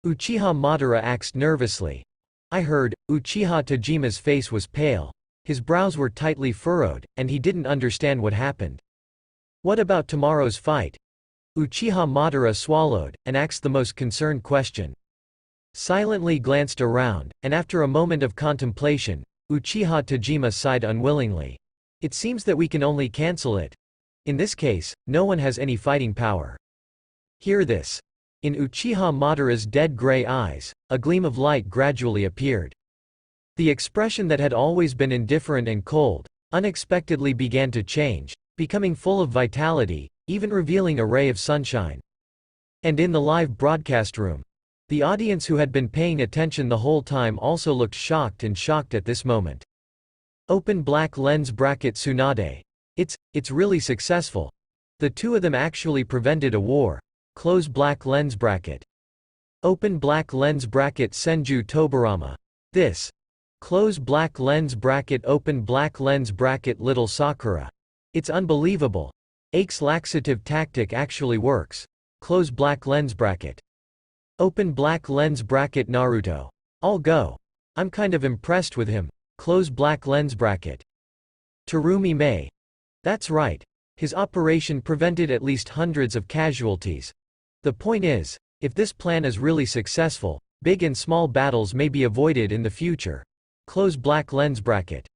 Uchiha Madara asked nervously. I heard. Uchiha Tajima's face was pale. His brows were tightly furrowed, and he didn't understand what happened. What about tomorrow's fight? Uchiha Madara swallowed, and asked the most concerned question. Silently glanced around, and after a moment of contemplation, Uchiha Tajima sighed unwillingly. It seems that we can only cancel it. In this case, no one has any fighting power. Hear this. In Uchiha Madara's dead gray eyes, a gleam of light gradually appeared. The expression that had always been indifferent and cold, unexpectedly began to change, becoming full of vitality, even revealing a ray of sunshine. And in the live broadcast room, the audience who had been paying attention the whole time also looked shocked at this moment. Open black lens bracket Tsunade. It's really successful. The two of them actually prevented a war. Close black lens bracket. Open black lens bracket Senju Tobarama. This. Close black lens bracket open black lens bracket Little Sakura. It's unbelievable. Ake's laxative tactic actually works. Close black lens bracket. Open black lens bracket Naruto. I'll go. I'm kind of impressed with him. Close black lens bracket. Terumi Mei. That's right. His operation prevented at least hundreds of casualties. The point is, if this plan is really successful, big and small battles may be avoided in the future. Close black lens bracket.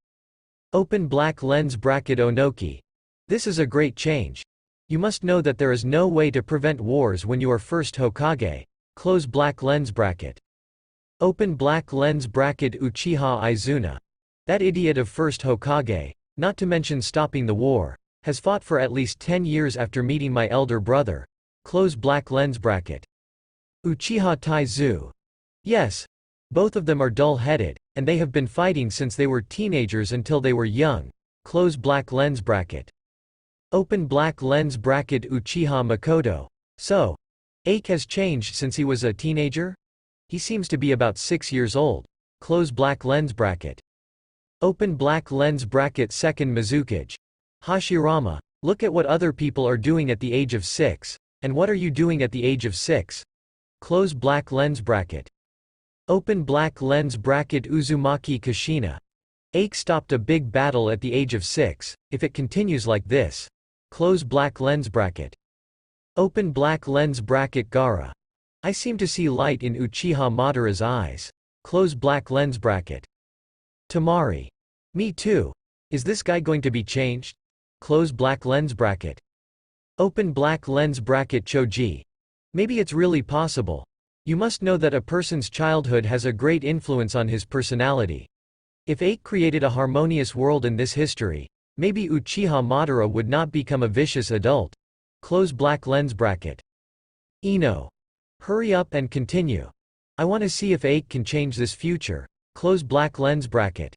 Open black lens bracket Onoki. This is a great change. You must know that there is no way to prevent wars when you are first Hokage. Close black lens bracket. Open black lens bracket Uchiha Izuna. That idiot of first Hokage, not to mention stopping the war, has fought for at least 10 years after meeting my elder brother. Close black lens bracket. Uchiha Taizu. Yes. Both of them are dull-headed, and they have been fighting since they were teenagers until they were young. Close black lens bracket. Open black lens bracket. Uchiha Makoto. So, Ike has changed since he was a teenager? He seems to be about 6 years old. Close black lens bracket. Open black lens bracket. Second Mizukage. Hashirama. Look at what other people are doing at the age of 6. And what are you doing at the age of 6? Close black lens bracket. Open black lens bracket. Uzumaki Kushina. Ike stopped a big battle at the age of 6, if it continues like this. Close black lens bracket. Open black lens bracket. Gaara. I seem to see light in Uchiha Madara's eyes. Close black lens bracket. Tamari. Me too. Is this guy going to be changed? Close black lens bracket. Open black lens bracket. Choji. Maybe it's really possible. You must know that a person's childhood has a great influence on his personality. If Ike created a harmonious world in this history, maybe Uchiha Madara would not become a vicious adult. Close black lens bracket. Ino. Hurry up and continue. I want to see if Ike can change this future. Close black lens bracket.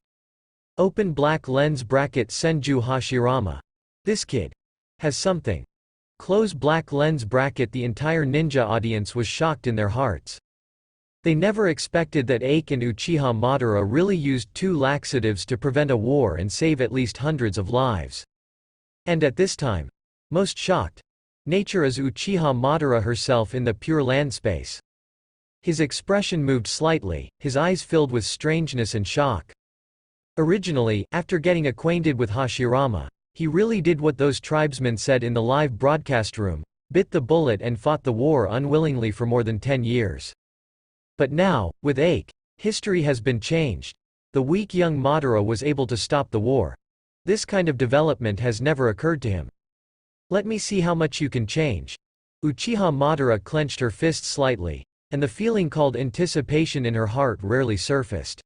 Open black lens bracket. Senju Hashirama. This kid has something. Close black lens bracket. The entire ninja audience was shocked in their hearts. They never expected that Ike and Uchiha Madara really used 2 laxatives to prevent a war and save at least hundreds of lives. And at this time, most shocked, nature is Uchiha Madara herself in the Pure Land space. His expression moved slightly, his eyes filled with strangeness and shock. Originally, after getting acquainted with Hashirama, he really did what those tribesmen said in the live broadcast room, bit the bullet and fought the war unwillingly for more than 10 years. But now, with Ike, history has been changed. The weak young Madara was able to stop the war. This kind of development has never occurred to him. Let me see how much you can change. Uchiha Madara clenched her fist slightly, and the feeling called anticipation in her heart rarely surfaced.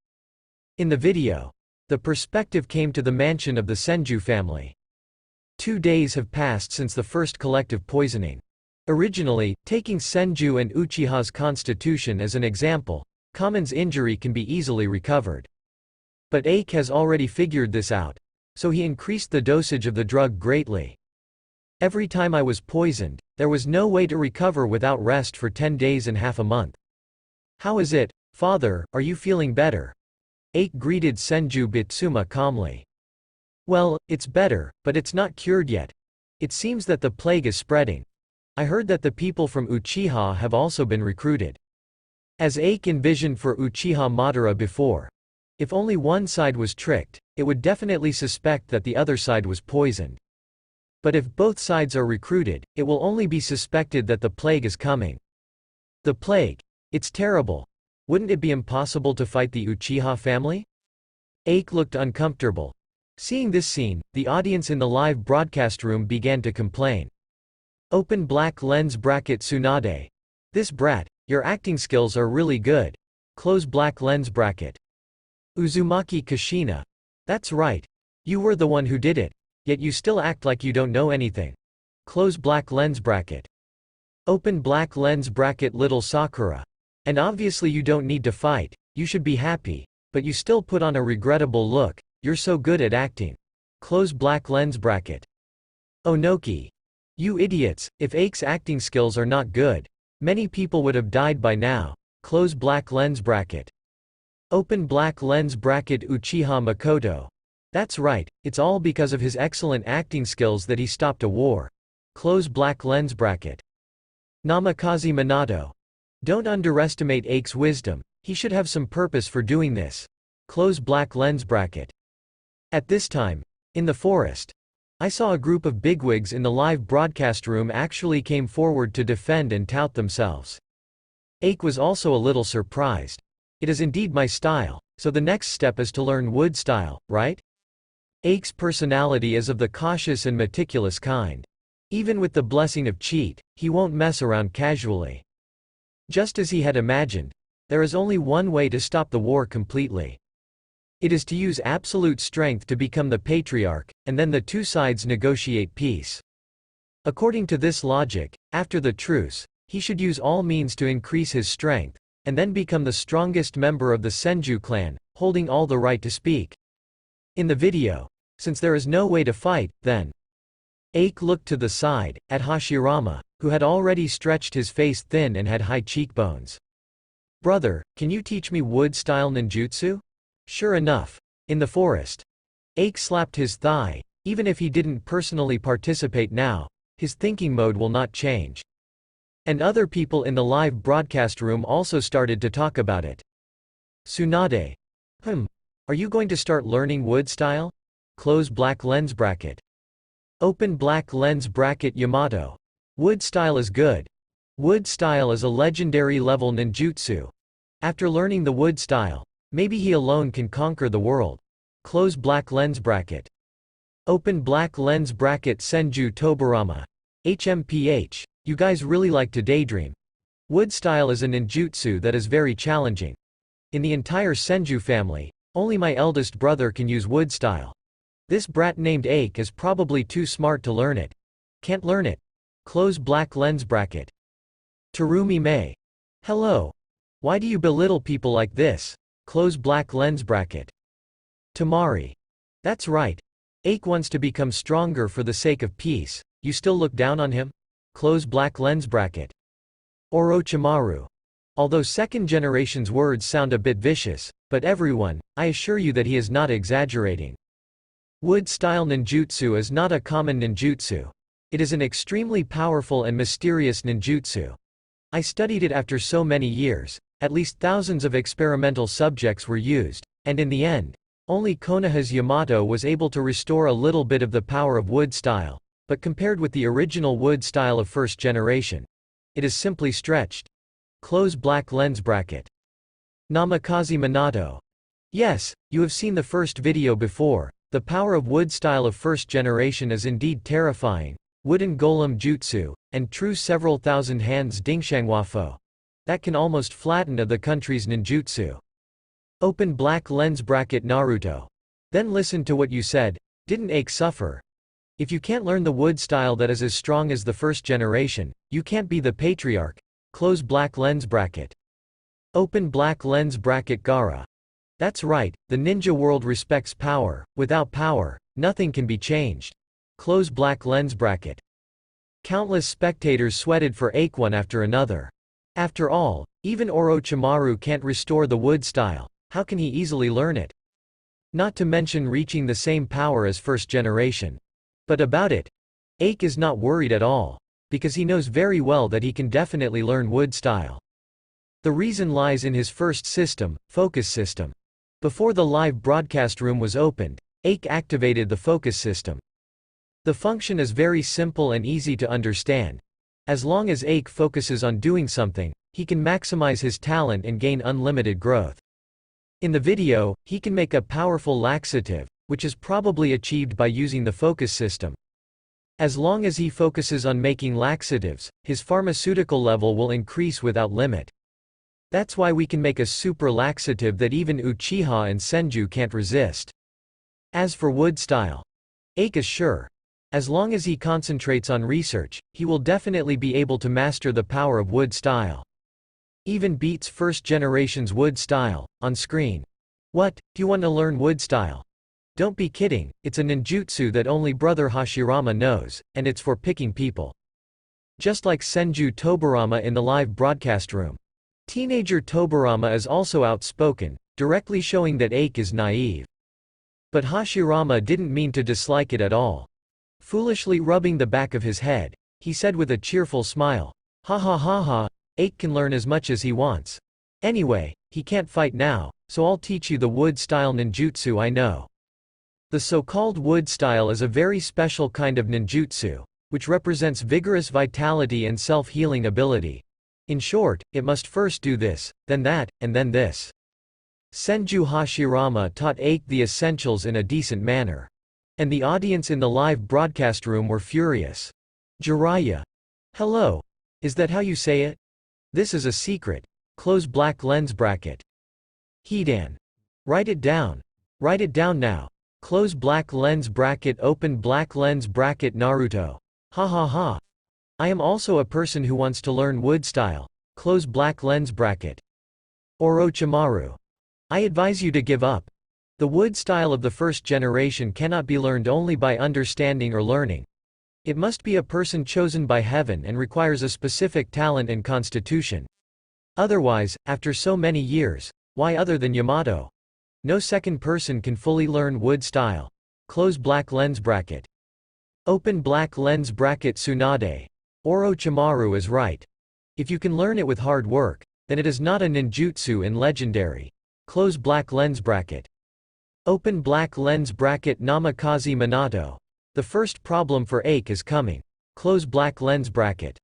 In the video, the perspective came to the mansion of the Senju family. 2 days have passed since the first collective poisoning. Originally, taking Senju and Uchiha's constitution as an example, Kamen's injury can be easily recovered. But Ike has already figured this out, so he increased the dosage of the drug greatly. Every time I was poisoned, there was no way to recover without rest for 10 days and half a month. How is it, father, are you feeling better? Ike greeted Senju Bitsuma calmly. Well, it's better, but it's not cured yet. It seems that the plague is spreading. I heard that the people from Uchiha have also been recruited. As Ike envisioned for Uchiha Madara before. If only one side was tricked, it would definitely suspect that the other side was poisoned. But if both sides are recruited, it will only be suspected that the plague is coming. The plague. It's terrible. Wouldn't it be impossible to fight the Uchiha family? Ike looked uncomfortable. Seeing this scene, the audience in the live broadcast room began to complain. Open black lens bracket. Tsunade. This brat, your acting skills are really good. Close black lens bracket. Uzumaki Kushina. That's right. You were the one who did it, yet you still act like you don't know anything. Close black lens bracket. Open black lens bracket. Little Sakura. And obviously you don't need to fight, you should be happy, but you still put on a regrettable look, you're so good at acting. Close black lens bracket. Onoki. You idiots, if Ike's acting skills are not good, many people would have died by now. Close black lens bracket. Open black lens bracket. Uchiha Makoto. That's right, it's all because of his excellent acting skills that he stopped a war. Close black lens bracket. Namikaze Minato. Don't underestimate Ike's wisdom, he should have some purpose for doing this. Close black lens bracket. At this time, in the forest, I saw a group of bigwigs in the live broadcast room actually came forward to defend and tout themselves. Ike was also a little surprised. It is indeed my style, so the next step is to learn wood style, right? Ike's personality is of the cautious and meticulous kind. Even with the blessing of cheat, he won't mess around casually. Just as he had imagined, there is only one way to stop the war completely. It is to use absolute strength to become the patriarch, and then the two sides negotiate peace. According to this logic, after the truce, he should use all means to increase his strength, and then become the strongest member of the Senju clan, holding all the right to speak. In the video, since there is no way to fight, then Ake looked to the side, at Hashirama, who had already stretched his face thin and had high cheekbones. "Brother, can you teach me wood-style ninjutsu?" Sure enough. In the forest. Ake slapped his thigh. Even if he didn't personally participate now, his thinking mode will not change. And other people in the live broadcast room also started to talk about it. Tsunade. Are you going to start learning wood style? Close black lens bracket. Open black lens bracket. Yamato. Wood style is good. Wood style is a legendary level ninjutsu. After learning the wood style, maybe he alone can conquer the world. Close black lens bracket. Open black lens bracket. Senju Tobarama. HMPH. You guys really like to daydream. Wood style is a ninjutsu that is very challenging. In the entire Senju family, only my eldest brother can use wood style. This brat named Ake is probably too smart to learn it. Can't learn it. Close black lens bracket. Terumi Mei. Hello. Why do you belittle people like this? Close black lens bracket. Tamari. That's right. Ake wants to become stronger for the sake of peace. You still look down on him? Close black lens bracket. Orochimaru. Although second generation's words sound a bit vicious, but everyone, I assure you that he is not exaggerating. Wood-style ninjutsu is not a common ninjutsu. It is an extremely powerful and mysterious ninjutsu. I studied it after so many years, at least thousands of experimental subjects were used, and in the end, only Konoha's Yamato was able to restore a little bit of the power of wood style, but compared with the original wood style of first generation, it is simply stretched. Close black lens bracket. Namikaze Minato. Yes, you have seen the first video before. The power of wood style of first generation is indeed terrifying. Wooden golem jutsu, and true several thousand hands Dingshangwafo. That can almost flatten the country's ninjutsu. Open black lens bracket. Naruto. Then listen to what you said. Didn't Ake suffer? If you can't learn the wood style that is as strong as the first generation, you can't be the patriarch. Close black lens bracket. Open black lens bracket. Gaara. That's right, the ninja world respects power. Without power, nothing can be changed. Close black lens bracket. Countless spectators sweated for Ake one after another. After all, even Orochimaru can't restore the wood style. How can he easily learn it? Not to mention reaching the same power as first generation. But about it, Ake is not worried at all, because he knows very well that he can definitely learn wood style. The reason lies in his first system, focus system. Before the live broadcast room was opened, Ake activated the focus system. The function is very simple and easy to understand. As long as Ake focuses on doing something, he can maximize his talent and gain unlimited growth. In the video, he can make a powerful laxative, which is probably achieved by using the focus system. As long as he focuses on making laxatives, his pharmaceutical level will increase without limit. That's why we can make a super laxative that even Uchiha and Senju can't resist. As for wood style, Ake is sure. As long as he concentrates on research, he will definitely be able to master the power of wood style. Even beats first generation's wood style, on screen. What, do you want to learn wood style? Don't be kidding, it's a ninjutsu that only brother Hashirama knows, and it's for picking people. Just like Senju Tobarama in the live broadcast room. Teenager Tobarama is also outspoken, directly showing that Ake is naive. But Hashirama didn't mean to dislike it at all. Foolishly rubbing the back of his head, he said with a cheerful smile, "Ha ha ha ha, Ake can learn as much as he wants. Anyway, he can't fight now, so I'll teach you the wood-style ninjutsu I know." The so-called wood style is a very special kind of ninjutsu, which represents vigorous vitality and self-healing ability. In short, it must first do this, then that, and then this. Senju Hashirama taught Ake the essentials in a decent manner. And the audience in the live broadcast room were furious. Jiraiya. Hello. Is that how you say it? This is a secret. Close black lens bracket. Hidan. Write it down. Write it down now. Close black lens bracket open black lens bracket Naruto. Ha ha ha. I am also a person who wants to learn wood style. Close black lens bracket. Orochimaru. I advise you to give up. The wood style of the first generation cannot be learned only by understanding or learning. It must be a person chosen by heaven and requires a specific talent and constitution. Otherwise, after so many years, why other than Yamato? No second person can fully learn wood style. Close black lens bracket. Open black lens bracket Tsunade. Orochimaru is right. If you can learn it with hard work, then it is not a ninjutsu in legendary. Close black lens bracket. Open black lens bracket Namikaze Minato. The first problem for Ache is coming. Close black lens bracket.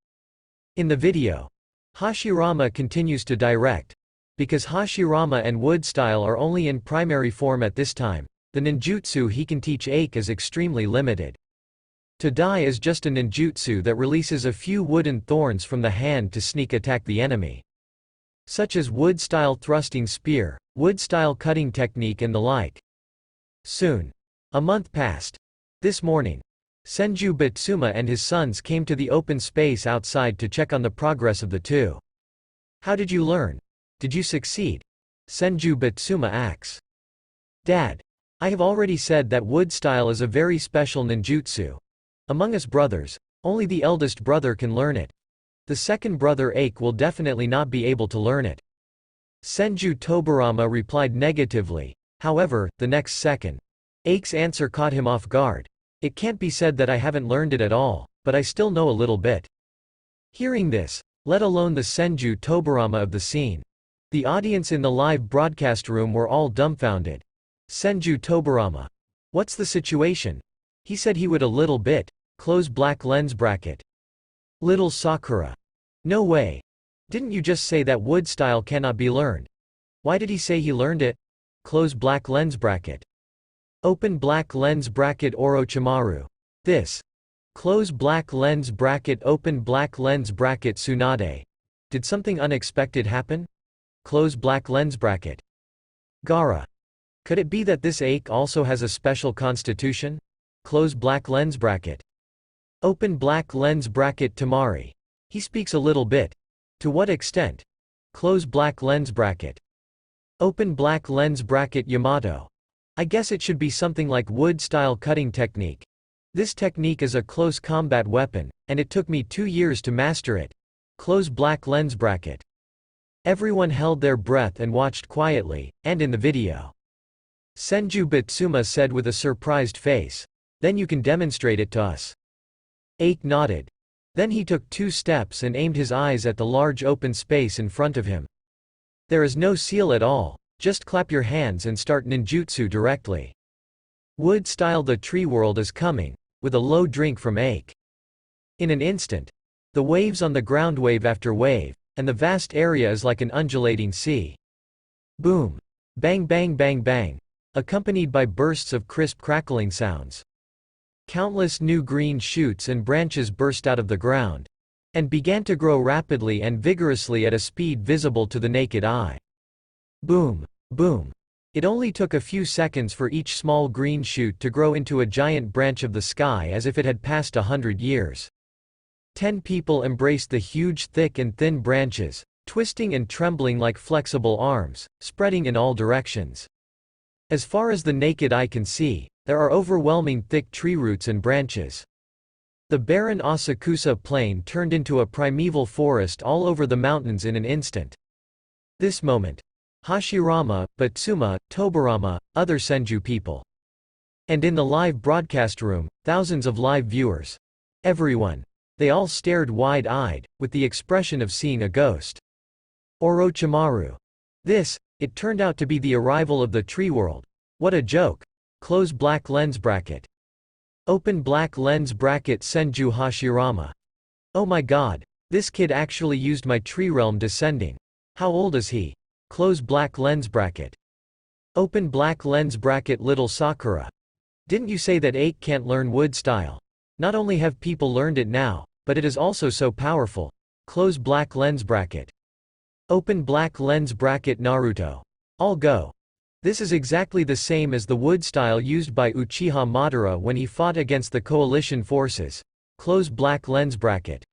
In the video, Hashirama continues to direct. Because Hashirama and wood style are only in primary form at this time, the ninjutsu he can teach Ache is extremely limited. To die is just a ninjutsu that releases a few wooden thorns from the hand to sneak attack the enemy. Such as wood style thrusting spear, wood style cutting technique and the like. Soon. A month passed. This morning, Senju Bitsuma and his sons came to the open space outside to check on the progress of the two. How did you learn? Did you succeed? Senju Bitsuma asks. Dad. I have already said that wood style is a very special ninjutsu. Among us brothers, only the eldest brother can learn it. The second brother Ache will definitely not be able to learn it. Senju Tobirama replied negatively. However, the next second, Ache's answer caught him off guard. It can't be said that I haven't learned it at all, but I still know a little bit. Hearing this, let alone the Senju Tobirama of the scene, the audience in the live broadcast room were all dumbfounded. Senju Tobirama. What's the situation? He said he would a little bit. Close black lens bracket. Little Sakura. No way. Didn't you just say that wood style cannot be learned? Why did he say he learned it? Close black lens bracket. Open black lens bracket Orochimaru. This. Close black lens bracket open black lens bracket Tsunade. Did something unexpected happen? Close black lens bracket. Gaara. Could it be that this Ache also has a special constitution? Close black lens bracket. Open black lens bracket Tamari. He speaks a little bit. To what extent? Close black lens bracket. Open black lens bracket Yamato. I guess it should be something like wood style cutting technique. This technique is a close combat weapon, and it took me 2 years to master it. Close black lens bracket. Everyone held their breath and watched quietly, and in the video, Senju Bitsuma said with a surprised face, "Then you can demonstrate it to us." Ache nodded. Then he took 2 steps and aimed his eyes at the large open space in front of him. There is no seal at all, just clap your hands and start ninjutsu directly. Wood style the tree world is coming, with a low drink from Ache. In an instant, the waves on the ground wave after wave, and the vast area is like an undulating sea. Boom. Bang bang bang bang. Accompanied by bursts of crisp crackling sounds. Countless new green shoots and branches burst out of the ground, and began to grow rapidly and vigorously at a speed visible to the naked eye. Boom. Boom. It only took a few seconds for each small green shoot to grow into a giant branch of the sky as if it had passed 100 years. 10 people embraced the huge thick and thin branches, twisting and trembling like flexible arms, spreading in all directions. As far as the naked eye can see, there are overwhelming thick tree roots and branches. The barren Asakusa plain turned into a primeval forest all over the mountains in an instant. This moment, Hashirama, Bitsuma, Tobirama, other Senju people. And in the live broadcast room, thousands of live viewers. Everyone. They all stared wide-eyed, with the expression of seeing a ghost. Orochimaru. It turned out to be the arrival of the tree world. What a joke. Close black lens bracket. Open black lens bracket Senju Hashirama. Oh my god. This kid actually used my tree realm descending. How old is he? Close black lens bracket. Open black lens bracket little Sakura. Didn't you say that Ache can't learn wood style? Not only have people learned it now, but it is also so powerful. Close black lens bracket. Open black lens bracket Naruto. All go. This is exactly the same as the wood style used by Uchiha Madara when he fought against the coalition forces. Close black lens bracket.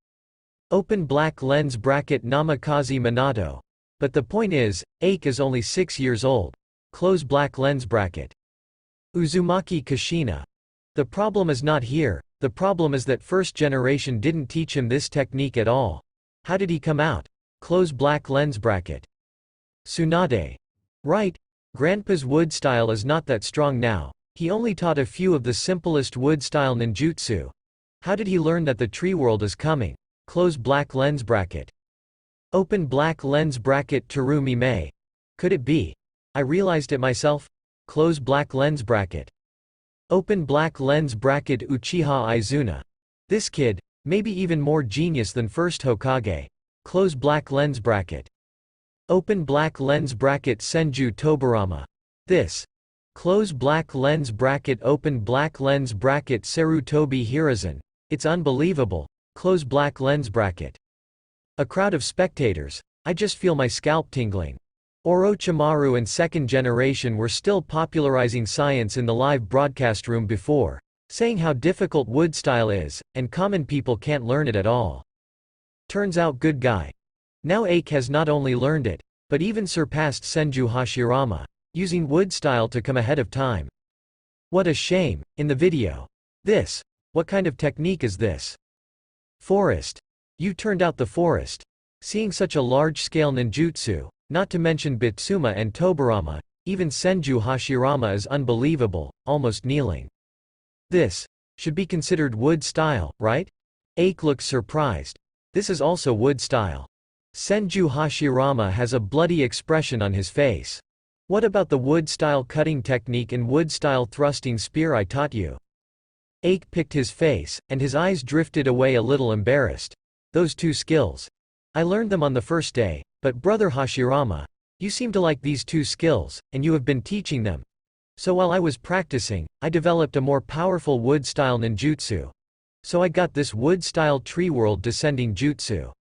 Open black lens bracket Namikaze Minato. But the point is, Ake is only 6 years old. Close black lens bracket. Uzumaki Kushina. The problem is not here, the problem is that first generation didn't teach him this technique at all. How did he come out? Close black lens bracket. Tsunade. Right. Grandpa's wood style is not that strong now, he only taught a few of the simplest wood style ninjutsu. How did he learn that the tree world is coming? Close black lens bracket. Open black lens bracket Terumi Mei. Could it be? I realized it myself. Close black lens bracket. Open black lens bracket Uchiha Izuna. This kid, maybe even more genius than first Hokage. Close black lens bracket. Open black lens bracket Senju Tobarama. This. Close black lens bracket open black lens bracket Sarutobi Hiruzen. It's unbelievable. Close black lens bracket. A crowd of spectators. I just feel my scalp tingling. Orochimaru and second generation were still popularizing science in the live broadcast room before, saying how difficult wood style is, and common people can't learn it at all. Turns out good guy. Now Ake has not only learned it, but even surpassed Senju Hashirama, using wood style to come ahead of time. What a shame, in the video. This. What kind of technique is this? Forest. You turned out the forest. Seeing such a large-scale ninjutsu, not to mention Bitsuma and Tobarama, even Senju Hashirama is unbelievable, almost kneeling. This should be considered wood style, right? Ake looks surprised. This is also wood style. Senju Hashirama has a bloody expression on his face. What about the wood style cutting technique and wood style thrusting spear I taught you? Ake picked his face, and his eyes drifted away a little embarrassed. Those two skills. I learned them on the first day, but brother Hashirama, you seem to like these two skills, and you have been teaching them. So while I was practicing, I developed a more powerful wood style ninjutsu. So I got this wood style tree world descending jutsu.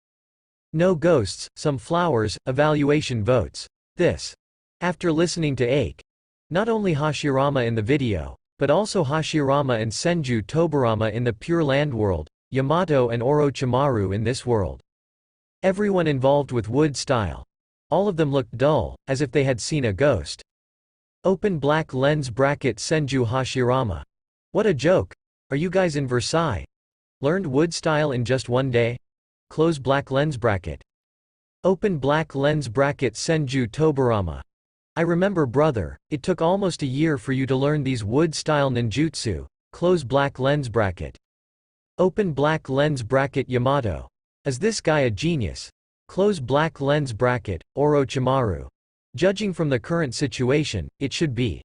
No ghosts, some flowers, evaluation votes. This. After listening to Ake. Not only Hashirama in the video, but also Hashirama and Senju Tobarama in the Pure Land world, Yamato and Orochimaru in this world. Everyone involved with wood style. All of them looked dull, as if they had seen a ghost. Open black lens bracket Senju Hashirama. What a joke. Are you guys in Versailles? Learned wood style in just one day? Close black lens bracket. Open black lens bracket Senju Tobarama. I remember brother, it took almost a year for you to learn these wood style ninjutsu. Close black lens bracket. Open black lens bracket Yamato. Is this guy a genius? Close black lens bracket, Orochimaru. Judging from the current situation, it should be.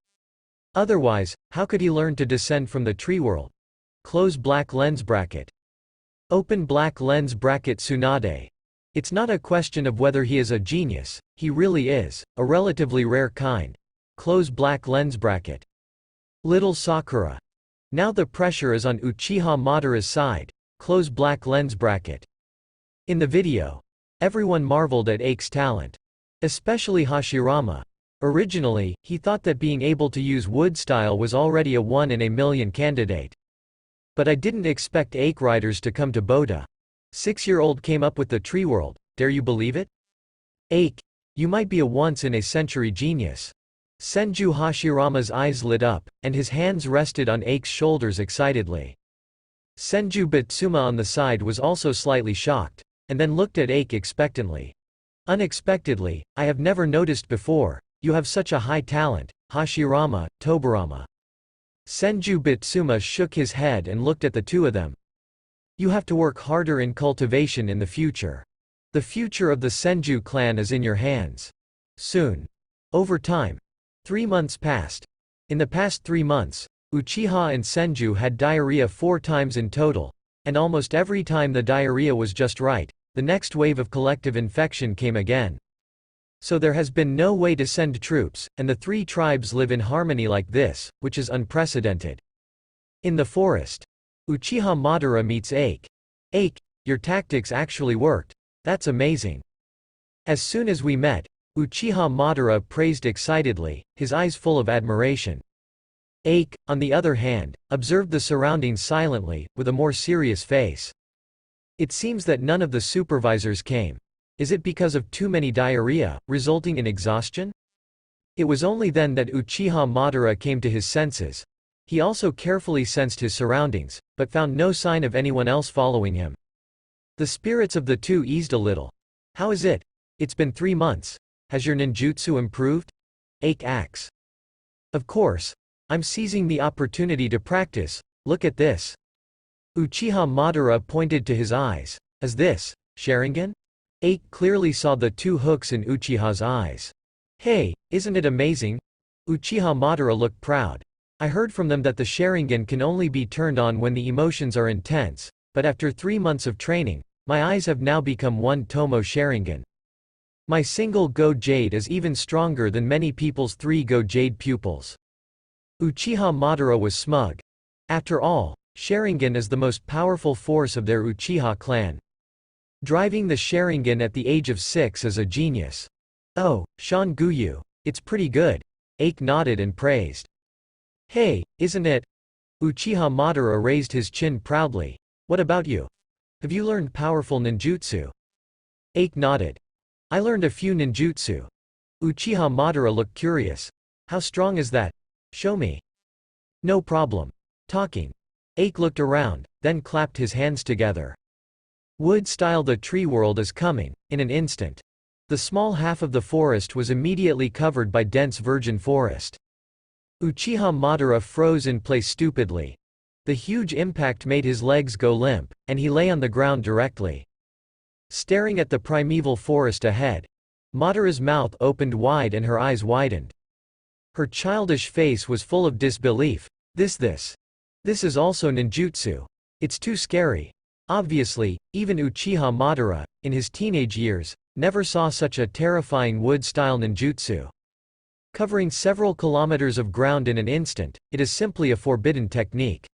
Otherwise, how could he learn to descend from the tree world? Close black lens bracket. Open black lens bracket Tsunade. It's not a question of whether he is a genius, he really is, a relatively rare kind. Close black lens bracket. Little Sakura. Now the pressure is on Uchiha Madara's side. Close black lens bracket. In the video, everyone marveled at Ake's talent. Especially Hashirama. Originally, he thought that being able to use wood style was already a 1 in a million candidate. But I didn't expect Ake riders to come to Boda. 6-year-old came up with the tree world, dare you believe it? Ake, you might be a once-in-a-century genius. Senju Hashirama's eyes lit up, and his hands rested on Ake's shoulders excitedly. Senju Bitsuma on the side was also slightly shocked, and then looked at Ake expectantly. Unexpectedly, I have never noticed before, you have such a high talent, Hashirama, Tobarama. Senju Bitsuma shook his head and looked at the two of them. You have to work harder in cultivation in the future. The future of the Senju clan is in your hands. Soon. Over time. 3 months passed. In the past 3 months, Uchiha and Senju had diarrhea 4 times in total, and almost every time the diarrhea was just right, the next wave of collective infection came again. So there has been no way to send troops, and the 3 tribes live in harmony like this, which is unprecedented. In the forest. Uchiha Madara meets Ake. Ake, your tactics actually worked. That's amazing. As soon as we met, Uchiha Madara praised excitedly, his eyes full of admiration. Ike, on the other hand, observed the surroundings silently, with a more serious face. It seems that none of the supervisors came. Is it because of too many diarrhea, resulting in exhaustion? It was only then that Uchiha Madara came to his senses. He also carefully sensed his surroundings, but found no sign of anyone else following him. The spirits of the two eased a little. How is it? It's been 3 months. Has your ninjutsu improved? Ike asks. Of course. I'm seizing the opportunity to practice. Look at this. Uchiha Madara pointed to his eyes. Is this Sharingan? Ike clearly saw the 2 hooks in Uchiha's eyes. Hey, isn't it amazing? Uchiha Madara looked proud. I heard from them that the Sharingan can only be turned on when the emotions are intense, but after 3 months of training, my eyes have now become 1 Tomo Sharingan. My single Go Jade is even stronger than many people's 3 Go Jade pupils. Uchiha Madara was smug. After all, Sharingan is the most powerful force of their Uchiha clan. Driving the Sharingan at the age of 6 is a genius. Oh, Shanguryu, it's pretty good. Ike nodded and praised. Hey, isn't it? Uchiha Madara raised his chin proudly. What about you? Have you learned powerful ninjutsu? Ike nodded. I learned a few ninjutsu. Uchiha Madara looked curious. How strong is that? Show me. No problem. Talking. Ike looked around, then clapped his hands together. Wood-style the tree world is coming, in an instant. The small half of the forest was immediately covered by dense virgin forest. Uchiha Madara froze in place stupidly. The huge impact made his legs go limp, and he lay on the ground directly. Staring at the primeval forest ahead, Madara's mouth opened wide and her eyes widened. Her childish face was full of disbelief. This is also ninjutsu. It's too scary. Obviously, even Uchiha Madara, in his teenage years, never saw such a terrifying wood-style ninjutsu. Covering several kilometers of ground in an instant, it is simply a forbidden technique.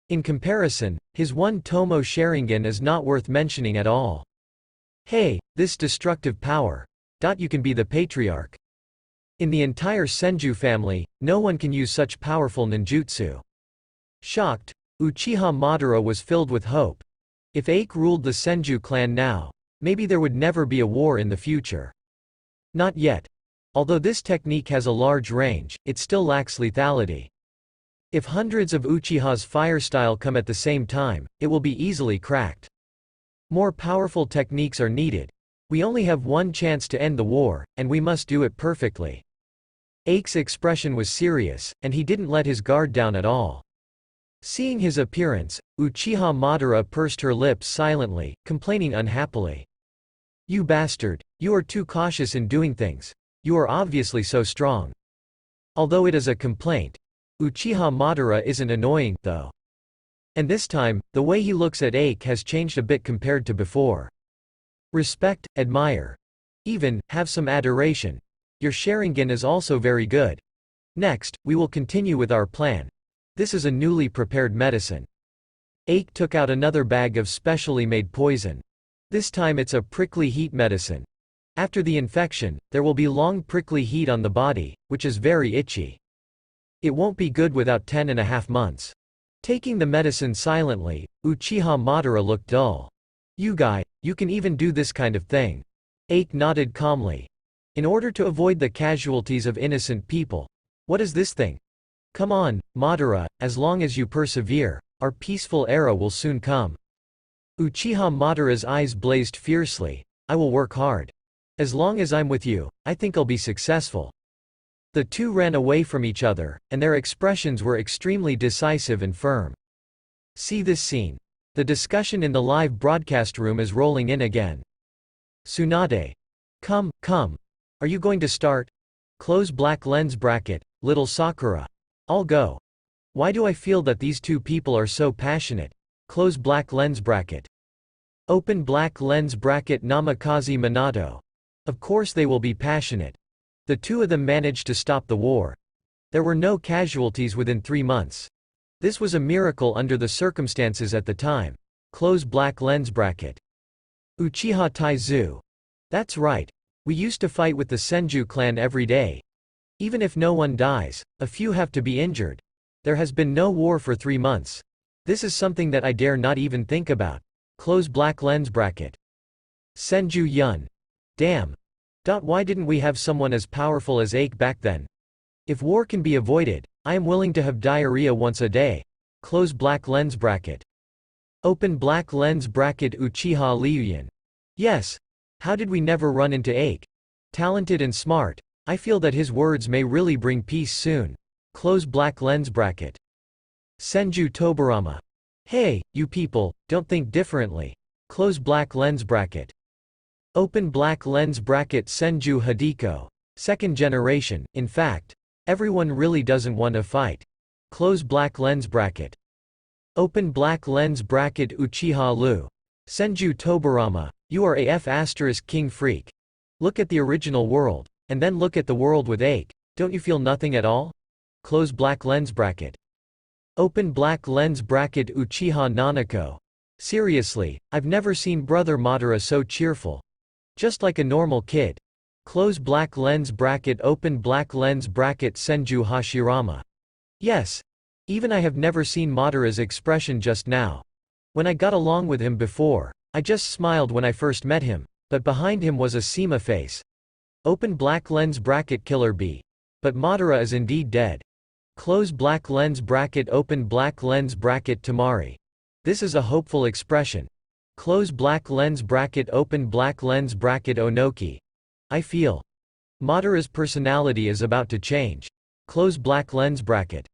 In comparison, his 1 Tomo Sharingan is not worth mentioning at all. Hey, this destructive power. You can be the patriarch. In the entire Senju family, no one can use such powerful ninjutsu. Shocked, Uchiha Madara was filled with hope. If Ike ruled the Senju clan now, maybe there would never be a war in the future. Not yet. Although this technique has a large range, it still lacks lethality. If hundreds of Uchiha's fire style come at the same time, it will be easily cracked. More powerful techniques are needed. We only have 1 chance to end the war, and we must do it perfectly. Ike's expression was serious, and he didn't let his guard down at all. Seeing his appearance, Uchiha Madara pursed her lips silently, complaining unhappily. You bastard, you are too cautious in doing things. You are obviously so strong. Although it is a complaint, Uchiha Madara isn't annoying, though. And this time, the way he looks at Ike has changed a bit compared to before. Respect, admire. Even, have some adoration. Your Sharingan is also very good. Next, we will continue with our plan. This is a newly prepared medicine. Ike took out another bag of specially made poison. This time it's a prickly heat medicine. After the infection, there will be long prickly heat on the body, which is very itchy. It won't be good without 10.5 months. Taking the medicine silently, Uchiha Madara looked dull. You can even do this kind of thing. Ike nodded calmly. In order to avoid the casualties of innocent people. What is this thing? Come on, Madara, as long as you persevere, our peaceful era will soon come. Uchiha Madara's eyes blazed fiercely. I will work hard. As long as I'm with you, I think I'll be successful. The two ran away from each other, and their expressions were extremely decisive and firm. See this scene. The discussion in the live broadcast room is rolling in again. Tsunade. Come. Are you going to start? Close black lens bracket, little Sakura. I'll go. Why do I feel that these two people are so passionate? Close black lens bracket. Open black lens bracket Namikaze Minato. Of course they will be passionate. The two of them managed to stop the war. There were no casualties within 3 months. This was a miracle under the circumstances at the time. Close black lens bracket. Uchiha Taizu. That's right. We used to fight with the Senju clan every day. Even if no one dies, a few have to be injured. There has been no war for 3 months. This is something that I dare not even think about. Close black lens bracket. Senju Yun. Damn. Why didn't we have someone as powerful as Ache back then? If war can be avoided, I am willing to have diarrhea once a day. Close black lens bracket. Open black lens bracket Uchiha Ryuyan. Yes. How did we never run into Ache? Talented and smart. I feel that his words may really bring peace soon. Close black lens bracket. Senju Tobarama. Hey, you people, don't think differently. Close black lens bracket. Open black lens bracket Senju Hideko. Second generation, in fact. Everyone really doesn't want to fight. Close black lens bracket. Open black lens bracket Uchiha Lu. Senju Tobarama, you are a F** king freak. Look at the original world, and then look at the world with Ache. Don't you feel nothing at all? Close black lens bracket. Open black lens bracket Uchiha Nanako. Seriously, I've never seen Brother Madara so cheerful. Just like a normal kid. Close black lens bracket open black lens bracket Senju Hashirama. Yes. Even I have never seen Madara's expression just now. When I got along with him before, I just smiled when I first met him, but behind him was a Sema face. Open black lens bracket Killer Bee. But Madara is indeed dead. Close black lens bracket open black lens bracket Tamari. This is a hopeful expression. Close black lens bracket open black lens bracket Onoki. I feel Madara's personality is about to change. Close black lens bracket.